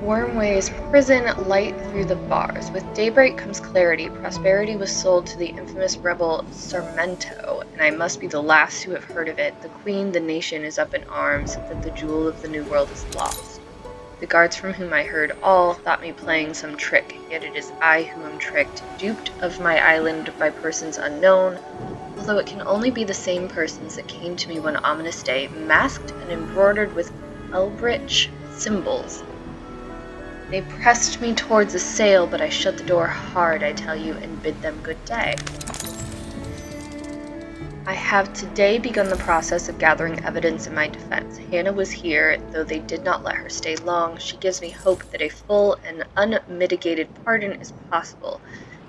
Wormway's prison, light through the bars. With daybreak comes clarity. Prosperity was sold to the infamous rebel Sarmento, and I must be the last who have heard of it. The Queen, the nation is up in arms, that the jewel of the New World is lost. The guards from whom I heard all thought me playing some trick, yet it is I who am tricked, duped of my island by persons unknown, although it can only be the same persons that came to me one ominous day, masked and embroidered with eldritch symbols. They pressed me towards a sail, but I shut the door hard, I tell you, and bid them good day. I have today begun the process of gathering evidence in my defense. Hannah was here, though they did not let her stay long. She gives me hope that a full and unmitigated pardon is possible.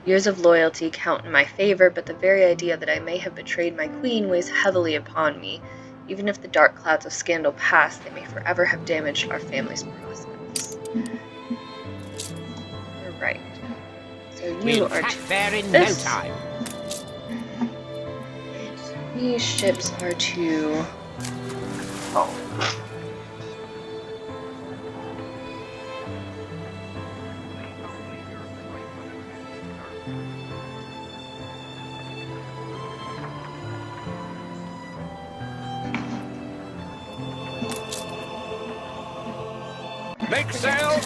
Years of loyalty count in my favor, but the very idea that I may have betrayed my queen weighs heavily upon me. Even if the dark clouds of scandal pass, they may forever have damaged our family's prospects. Right. So you are to there in this. no time. These ships are to home. Make sail!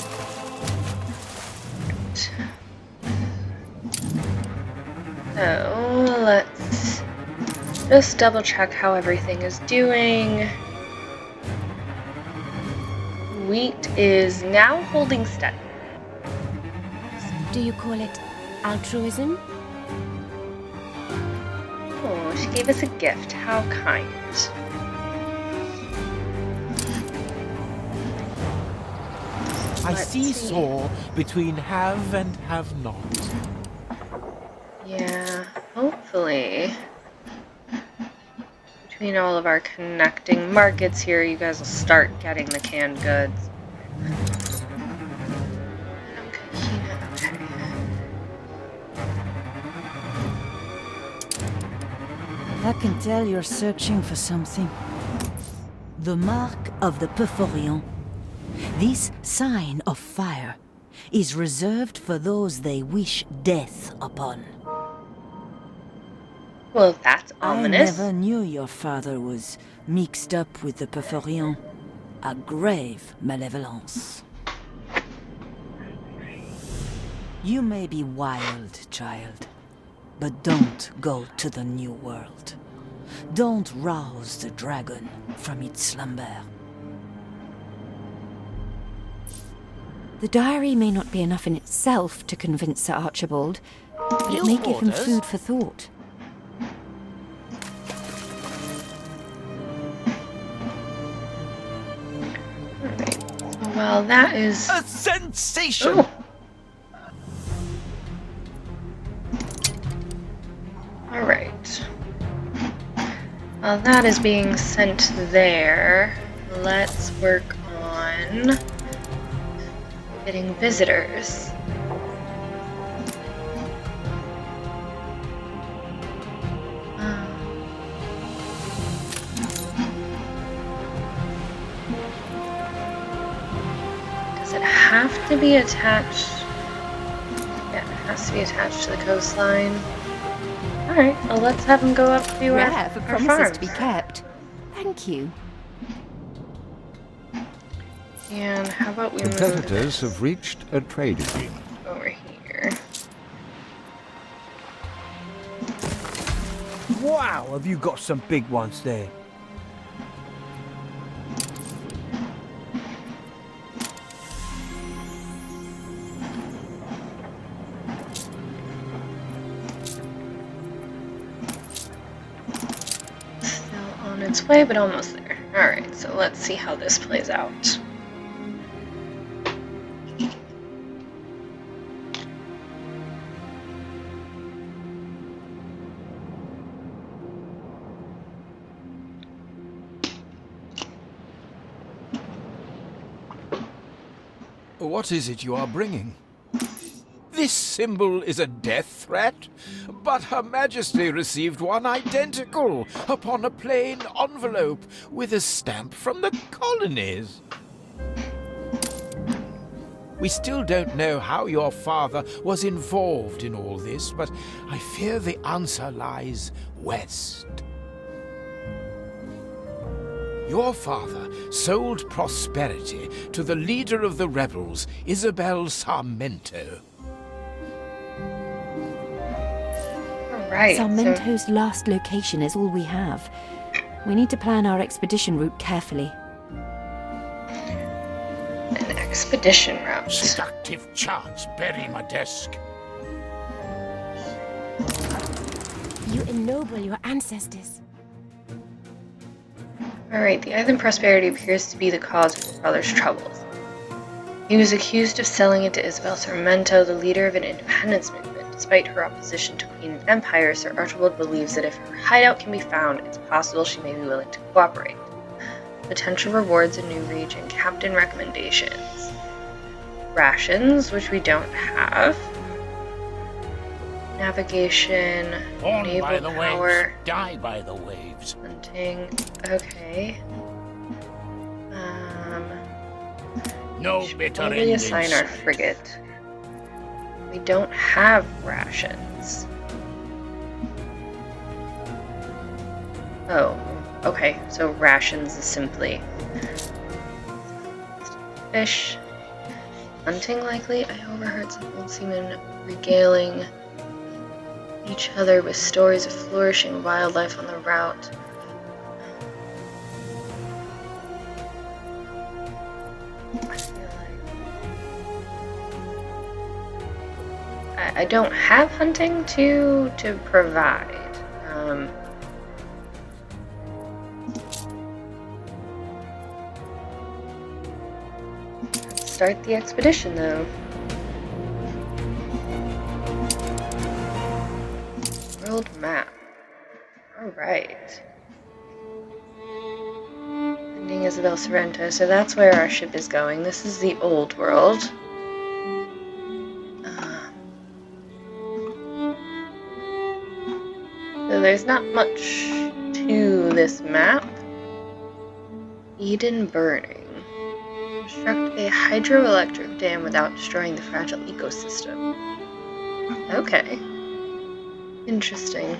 So let's just double check how everything is doing. Wheat is now holding steady. Do you call it altruism? Oh, she gave us a gift. How kind. I Let's see see. saw between have and have not. Yeah, hopefully. Between all of our connecting markets here, you guys will start getting the canned goods. Okay. I can tell you're searching for something. The mark of the Perforion. This sign of fire is reserved for those they wish death upon. Well, that's ominous. I never knew your father was mixed up with the Perforion. A grave malevolence. You may be wild, child, but don't go to the New World. Don't rouse the dragon from its slumber. The diary may not be enough in itself to convince Sir Archibald, but it may give him food for thought. Alright. Well, that is A sensation! Oh. Alright. While that is being sent there, let's work on getting visitors. have to be attached? Yeah, it has to be attached to the coastline. Alright, well let's have him go up to Rare for our promises farm. to be kept. Thank you. And how about we move Competitors this have reached a trade agreement. over here? Wow, have you got some big ones there? Still on its way, but almost there. Alright, so let's see how this plays out. What is it you are bringing? This symbol is a death threat, but Her Majesty received one identical upon a plain envelope with a stamp from the colonies. We still don't know how your father was involved in all this, but I fear the answer lies west. Your father sold prosperity to the leader of the rebels, Isabel Sarmento. Alright, so Sarmento's last location is all we have. We need to plan our expedition route carefully. an expedition route. Seductive charts bury my desk. You ennoble your ancestors. Alright, the island prosperity appears to be the cause of his brother's troubles. He was accused of selling it to Isabel Sarmento, the leader of an independence movement. Despite her opposition to Queen and Empire, Sir Archibald believes that if her hideout can be found, it's possible she may be willing to cooperate. Potential rewards: a new region, captain recommendations. Rations, which we don't have. Navigation, Born by the power, waves, die by the waves. hunting, okay. No Should bitter probably end in assign our sight. frigate. We don't have rations. Oh, okay. So rations is simply fish. Hunting likely. I overheard some old seamen regaling each other with stories of flourishing wildlife on the route. I don't have hunting to provide. Let's start the expedition though. World map. Alright. Ending Isabel Sorrento, so that's where our ship is going. This is the old world. So there's not much to this map. Eden burning. Construct a hydroelectric dam without destroying the fragile ecosystem. Okay. Interesting.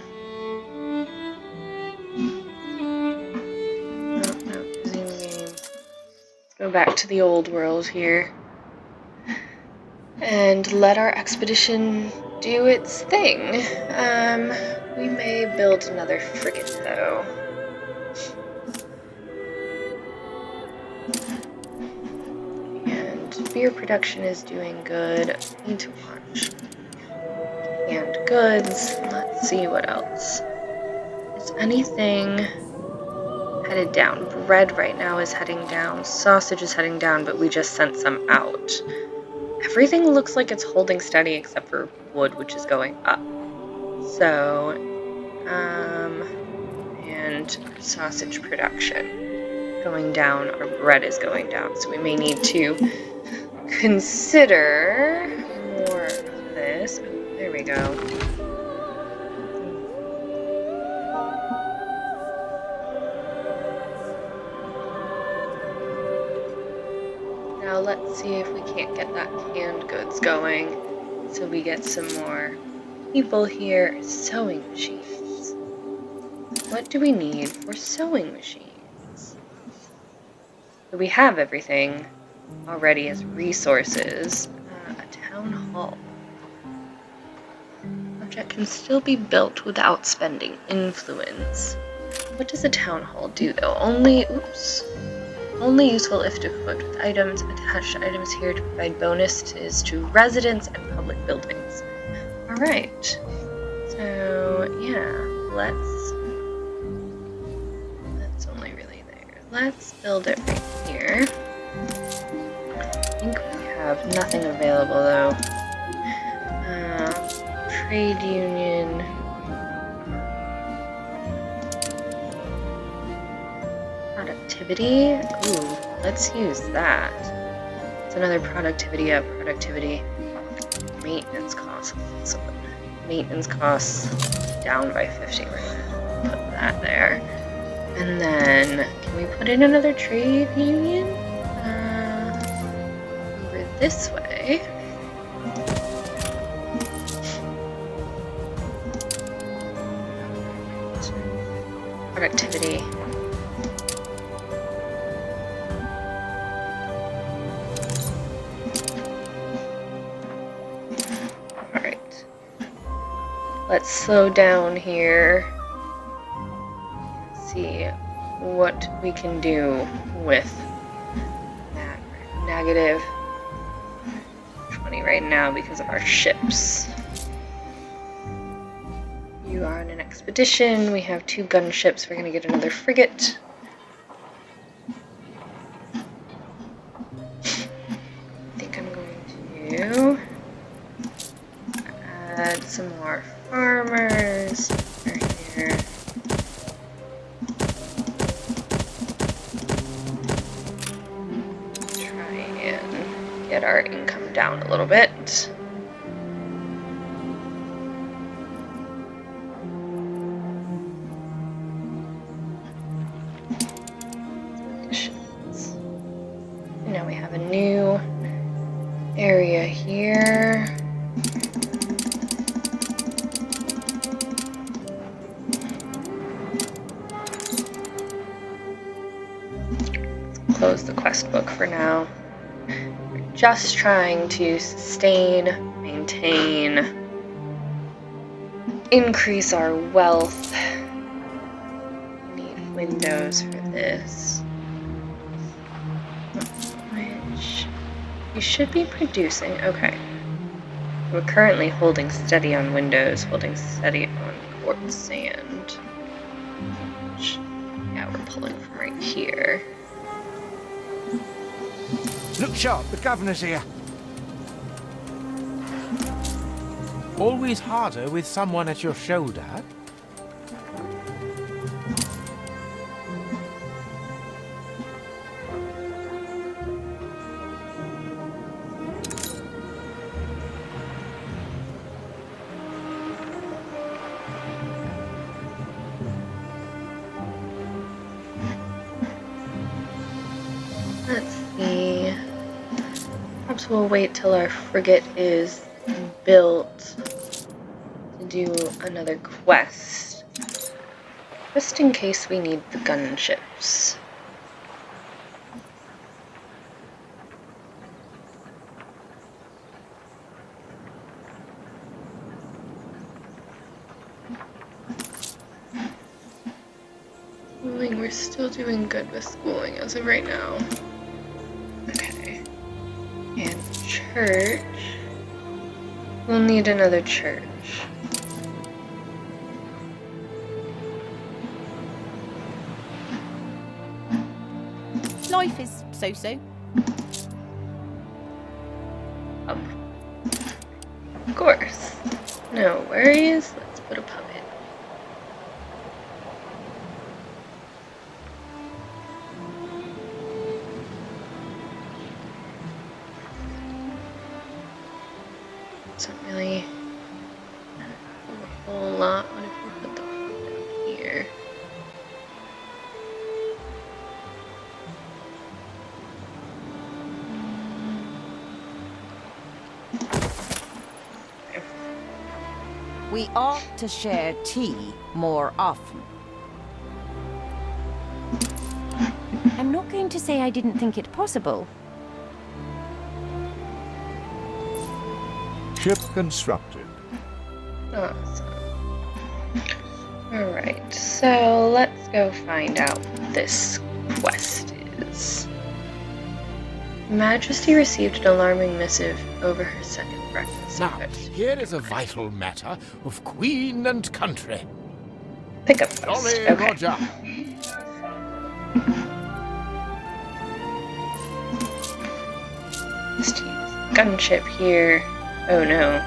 Oh, no, resume game. Let's go back to the old world here. And let our expedition do its thing. We may build another frigate, though. And beer production is doing good. Need to watch. And goods. Let's see what else. Is anything headed down? Bread right now is heading down. Sausage is heading down, but we just sent some out. Everything looks like it's holding steady except for wood, which is going up. So, and sausage production going down, our bread is going down, so we may need to consider more of this. Oh, there we go. Now let's see if we can't get that canned goods going so we get some more people here. Sewing machines. What do we need for sewing machines? We have everything already as resources. A town hall. Object can still be built without spending influence. What does a town hall do though? Only useful if equipped with items. Attached items here to provide bonuses to residents and public buildings. Alright. So yeah, let's only really there. Let's build it right here. I think we have nothing available though. Trade union. Productivity? Ooh, let's use that. It's another productivity up, productivity. Maintenance costs. So maintenance costs down by 50. We're gonna put that there. And then, can we put in another trade union? Over this way. Productivity. Alright. Let's slow down here. See what we can do with that. Negative 20 right now because of our ships. You are on an expedition. We have 2 gunships. We're going to get another frigate. I think I'm going to add some more farmers over here. Try and get our income down a little bit. Now we have a new area here. Let's close the quest book for now. We're just trying to sustain, maintain, increase our wealth. We need windows for this. You should be producing. Okay. We're currently holding steady on windows, holding steady on quartz sand. Yeah, we're pulling from right here. Look sharp, the governor's here. Always harder with someone at your shoulder. Let's see. Perhaps we'll wait till our frigate is built to do another quest. Just in case we need the gunships. We're still doing good with schooling as of right now. Okay. And church. We'll need another church. Life is so-so. Of course. No worries. Let's put a pub in. Doesn't really do a whole lot. What if we put the pub down here? We ought to share tea more often. I'm not going to say I didn't think it possible. Ship constructed. Awesome. Alright, so let's go find out what this quest is. Majesty received an alarming missive over her second breakfast. Now, here is a vital matter of queen and country. Pick up quest. Jolly Okay. Roger. Let's use gunship here. Oh no.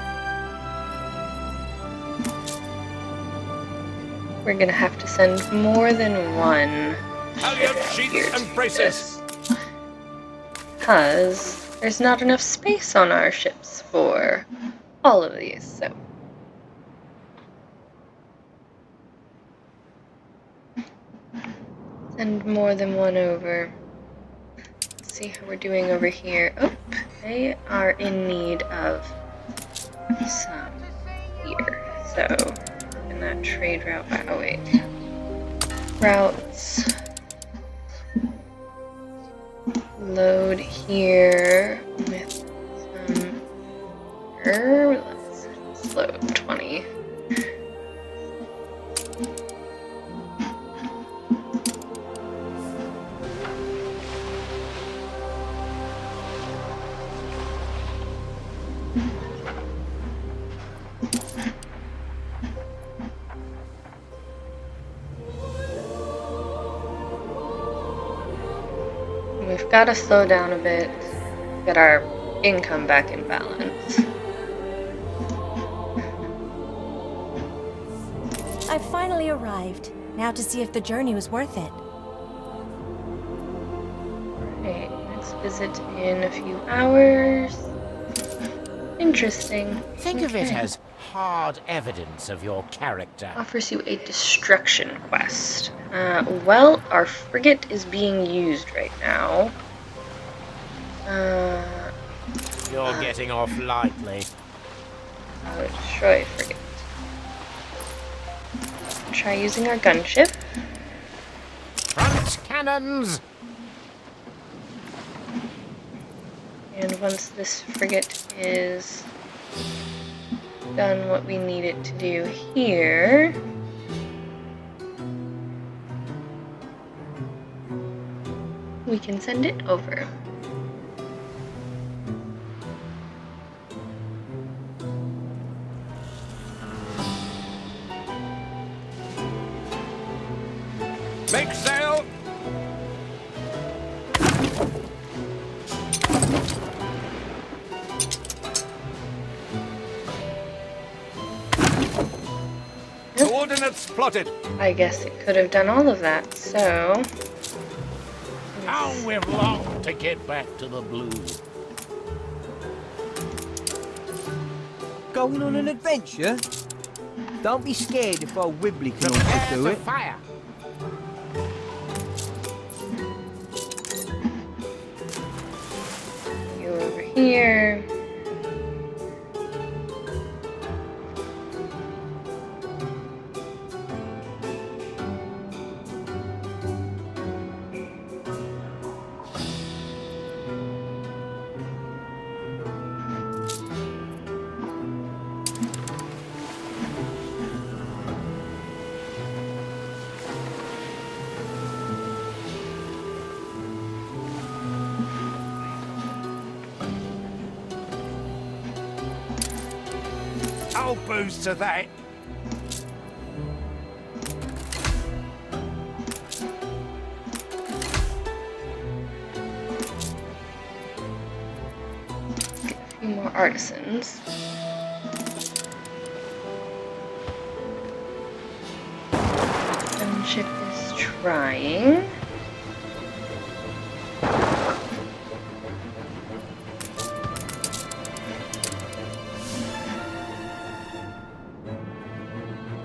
We're gonna have to send more than one. Halyard sheets and braces. Because there's not enough space on our ships for all of these, so. Send more than one over. Let's see how we're doing over here. Oh, they are in need of some here. So, in that trade route, oh wait. Routes. Load here with some let's load 20. We've got to slow down a bit, get our income back in balance. I've finally arrived. Now to see if the journey was worth it. Okay, next visit in a few hours. Interesting. Think of it as hard evidence of your character. Offers you a destruction quest. Well, our frigate is being used right now. You're getting off lightly. Destroy frigate. Try using our gunship. Front cannons! And once this frigate is done what we need it to do here, we can send it over. Make sail! Coordinates plotted. I guess it could have done all of that, so. How we've longed to get back to the blue. Going on an adventure? Don't be scared if old Wibbly can also do it. Fire. You over here. I'll boost to that. Get a few more artisans. Gunship is trying.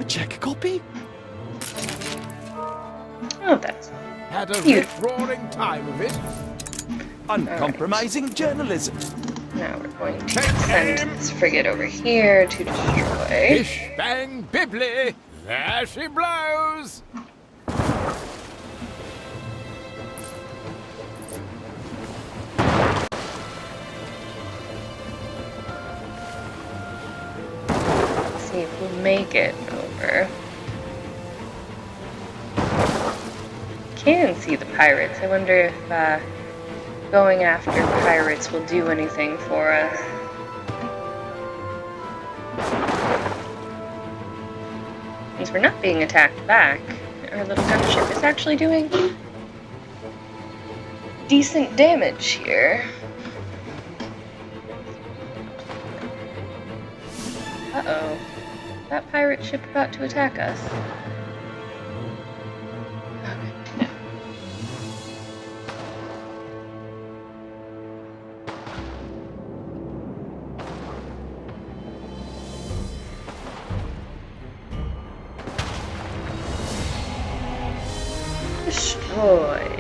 Check copy? Oh, that's Had a beautiful. rip-roaring time of it. Uncompromising journalism. Now we're going to send this frigate over here to destroy. Bish bang bibbly! There she blows! Let's see if we'll make it over. Can see the pirates. I wonder if going after pirates will do anything for us. Since we're not being attacked back, our little gunship is actually doing decent damage here. Uh-oh. That pirate ship about to attack us. Destroyed.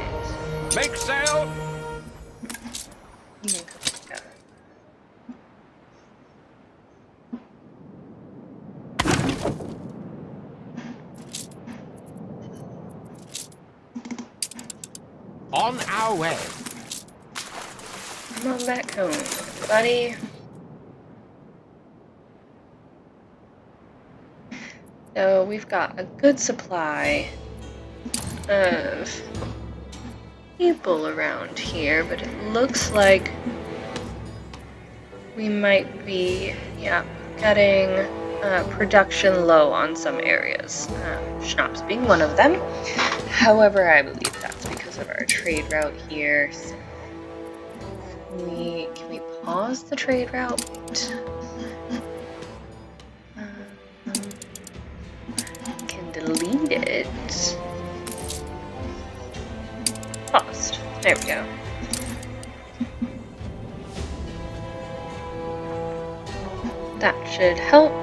Make sail! On our way. Come on back home, buddy. So we've got a good supply of people around here, but it looks like we might be, getting production low on some areas. Schnapps being one of them. However, I believe that's because of our trade route here. So can we pause the trade route? Can delete it. Paused. There we go. That should help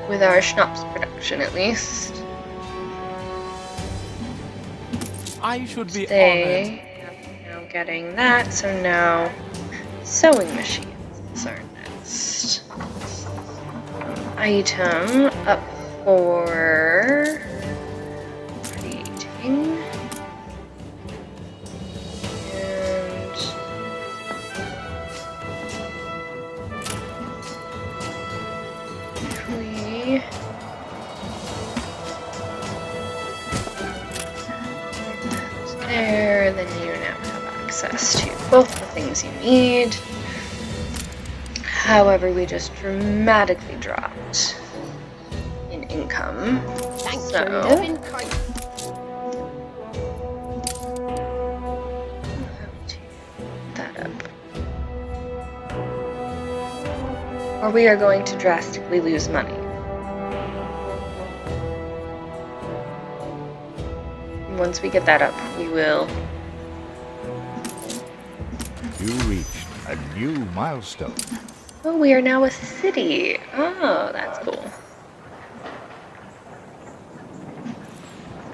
with our schnapps production, at least. I should be honored. Now getting that, so now sewing machines is our next item up for creating. There, then you now have access to both the things you need. However, we just dramatically dropped in income. Thanks so for living kind. We'll have to put that up. Or we are going to drastically lose money. Once we get that up, we will. You reached a new milestone. Oh, we are now a city. Oh, that's cool.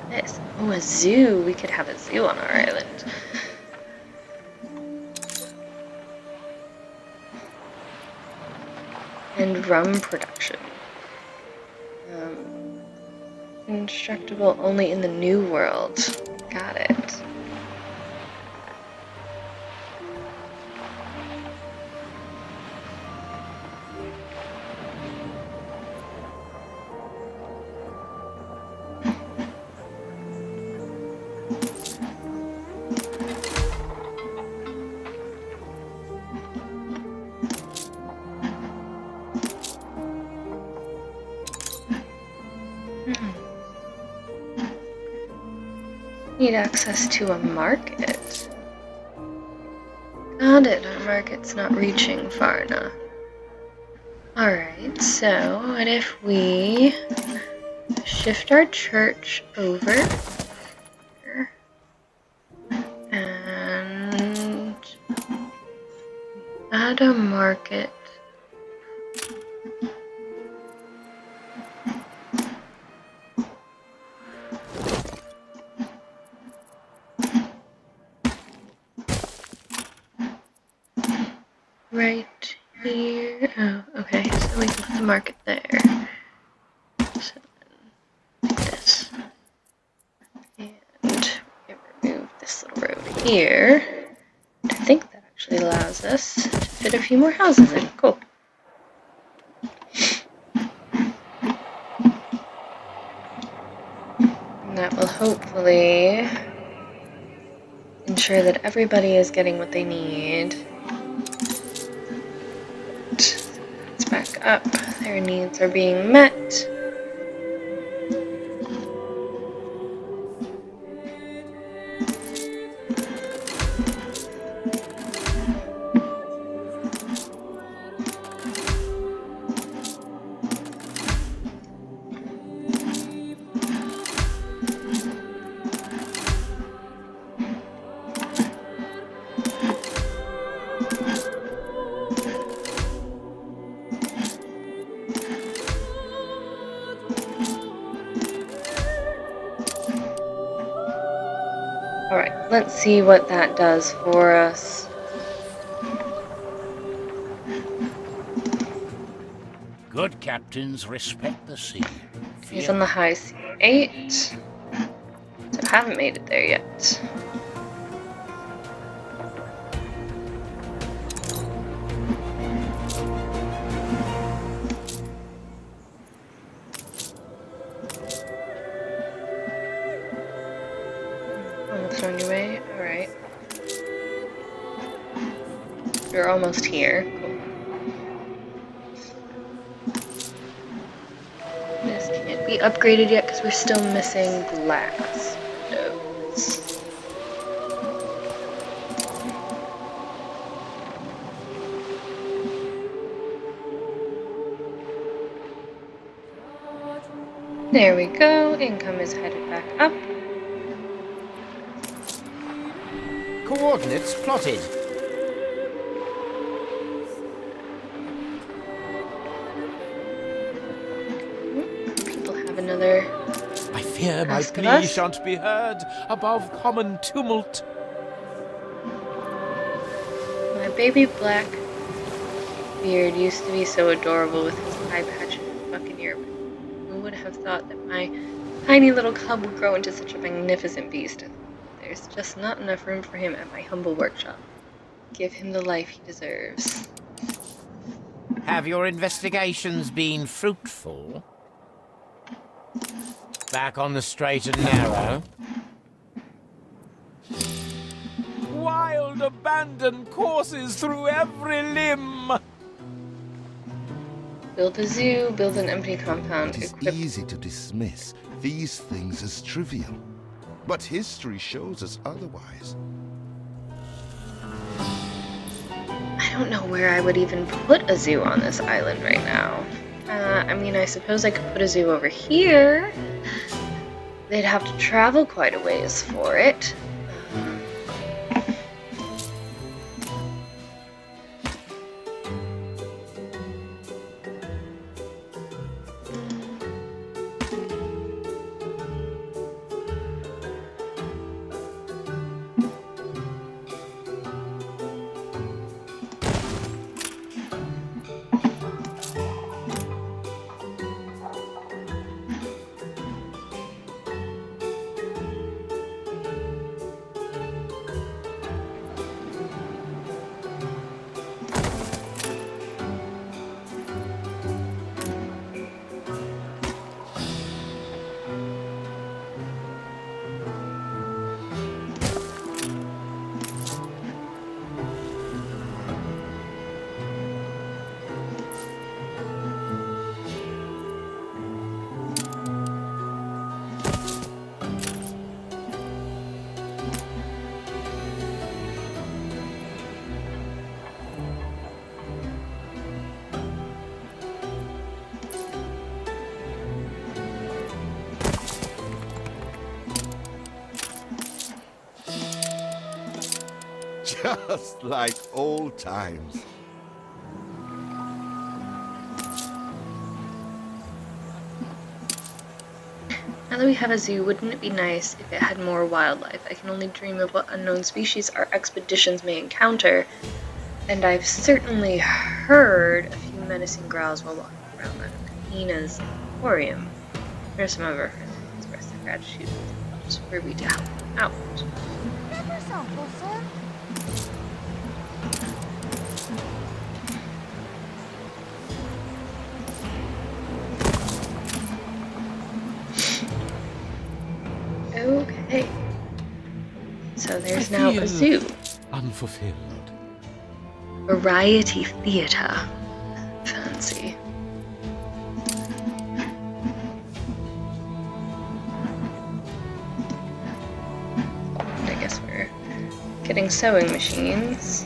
Nice. Oh, a zoo. We could have a zoo on our island. And rum production. Instructable only in the New World. Got it. Need access to a market. Got it, our market's not reaching far enough. Alright, so what if we shift our church over here and add a market. right here. Oh, okay, so we can put the market there. So then, this. And we remove this little road here. I think that actually allows us to fit a few more houses in. Cool. And that will hopefully ensure that everybody is getting what they need. Let's back up. Their needs are being met. Alright, let's see what that does for us. Good captains respect the sea. He's on the high sea 8. So I haven't made it there yet. Almost on your way? Alright. You're almost here. Cool. This can't be upgraded yet because we're still missing glass windows. There we go. Income is headed back up. Coordinates plotted. People have another. I fear my plea shan't be heard above common tumult. My baby black beard used to be so adorable with his eye patch and buccaneer. Who would have thought that my tiny little cub would grow into such a magnificent beast? There's just not enough room for him at my humble workshop. Give him the life he deserves. Have your investigations been fruitful? Back on the straight and narrow? Wild abandoned courses through every limb! Build a zoo, build an empty compound. It is easy to dismiss these things as trivial, but history shows us otherwise. I don't know where I would even put a zoo on this island right now. I mean, I suppose I could put a zoo over here. They'd have to travel quite a ways for it. Just like old times. Now that we have a zoo, wouldn't it be nice if it had more wildlife? I can only dream of what unknown species our expeditions may encounter. And I've certainly heard a few menacing growls while walking around Nina's emporium. There's some of our friends who express their gratitude. Were we to help them out? Okay. So there's now a zoo. Unfulfilled. Variety theater. Fancy. I guess we're getting sewing machines.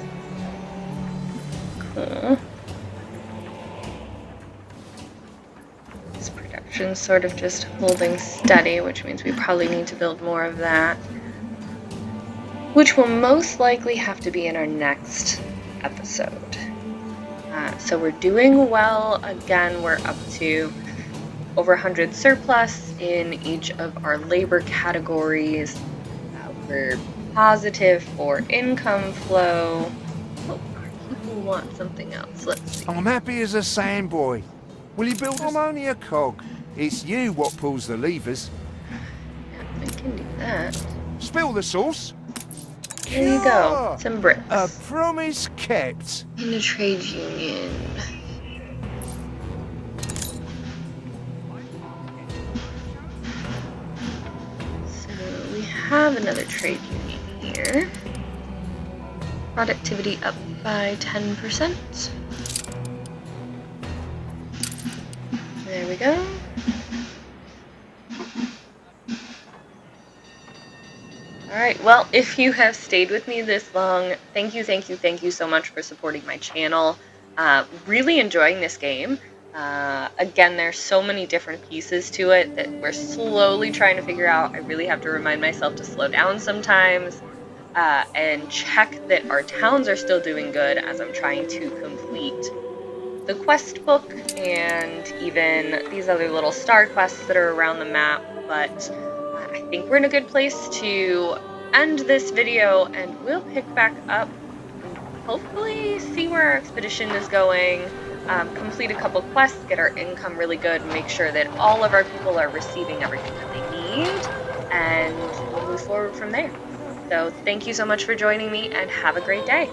Cool. This production's sort of just holding steady, which means we probably need to build more of that. Which will most likely have to be in our next episode. So we're doing well. Again, we're up to over 100 surplus in each of our labor categories. We're positive for income flow. Oh, people want something else. Let's see. I'm happy as a sandboy. Will you build? I'm only a cog. It's you what pulls the levers. Yeah, I can do that. Spill the sauce. There you go. Some bricks. A promise kept. In a trade union. So we have another trade union here. Productivity up by 10%. There we go. Alright, well, if you have stayed with me this long, thank you so much for supporting my channel. Really enjoying this game. Again, there's so many different pieces to it that we're slowly trying to figure out. I really have to remind myself to slow down sometimes and check that our towns are still doing good as I'm trying to complete the quest book and even these other little star quests that are around the map, but I think we're in a good place to end this video, and we'll pick back up and hopefully see where our expedition is going, complete a couple quests, get our income really good, and make sure that all of our people are receiving everything that they need, and we'll move forward from there. So thank you so much for joining me, and have a great day.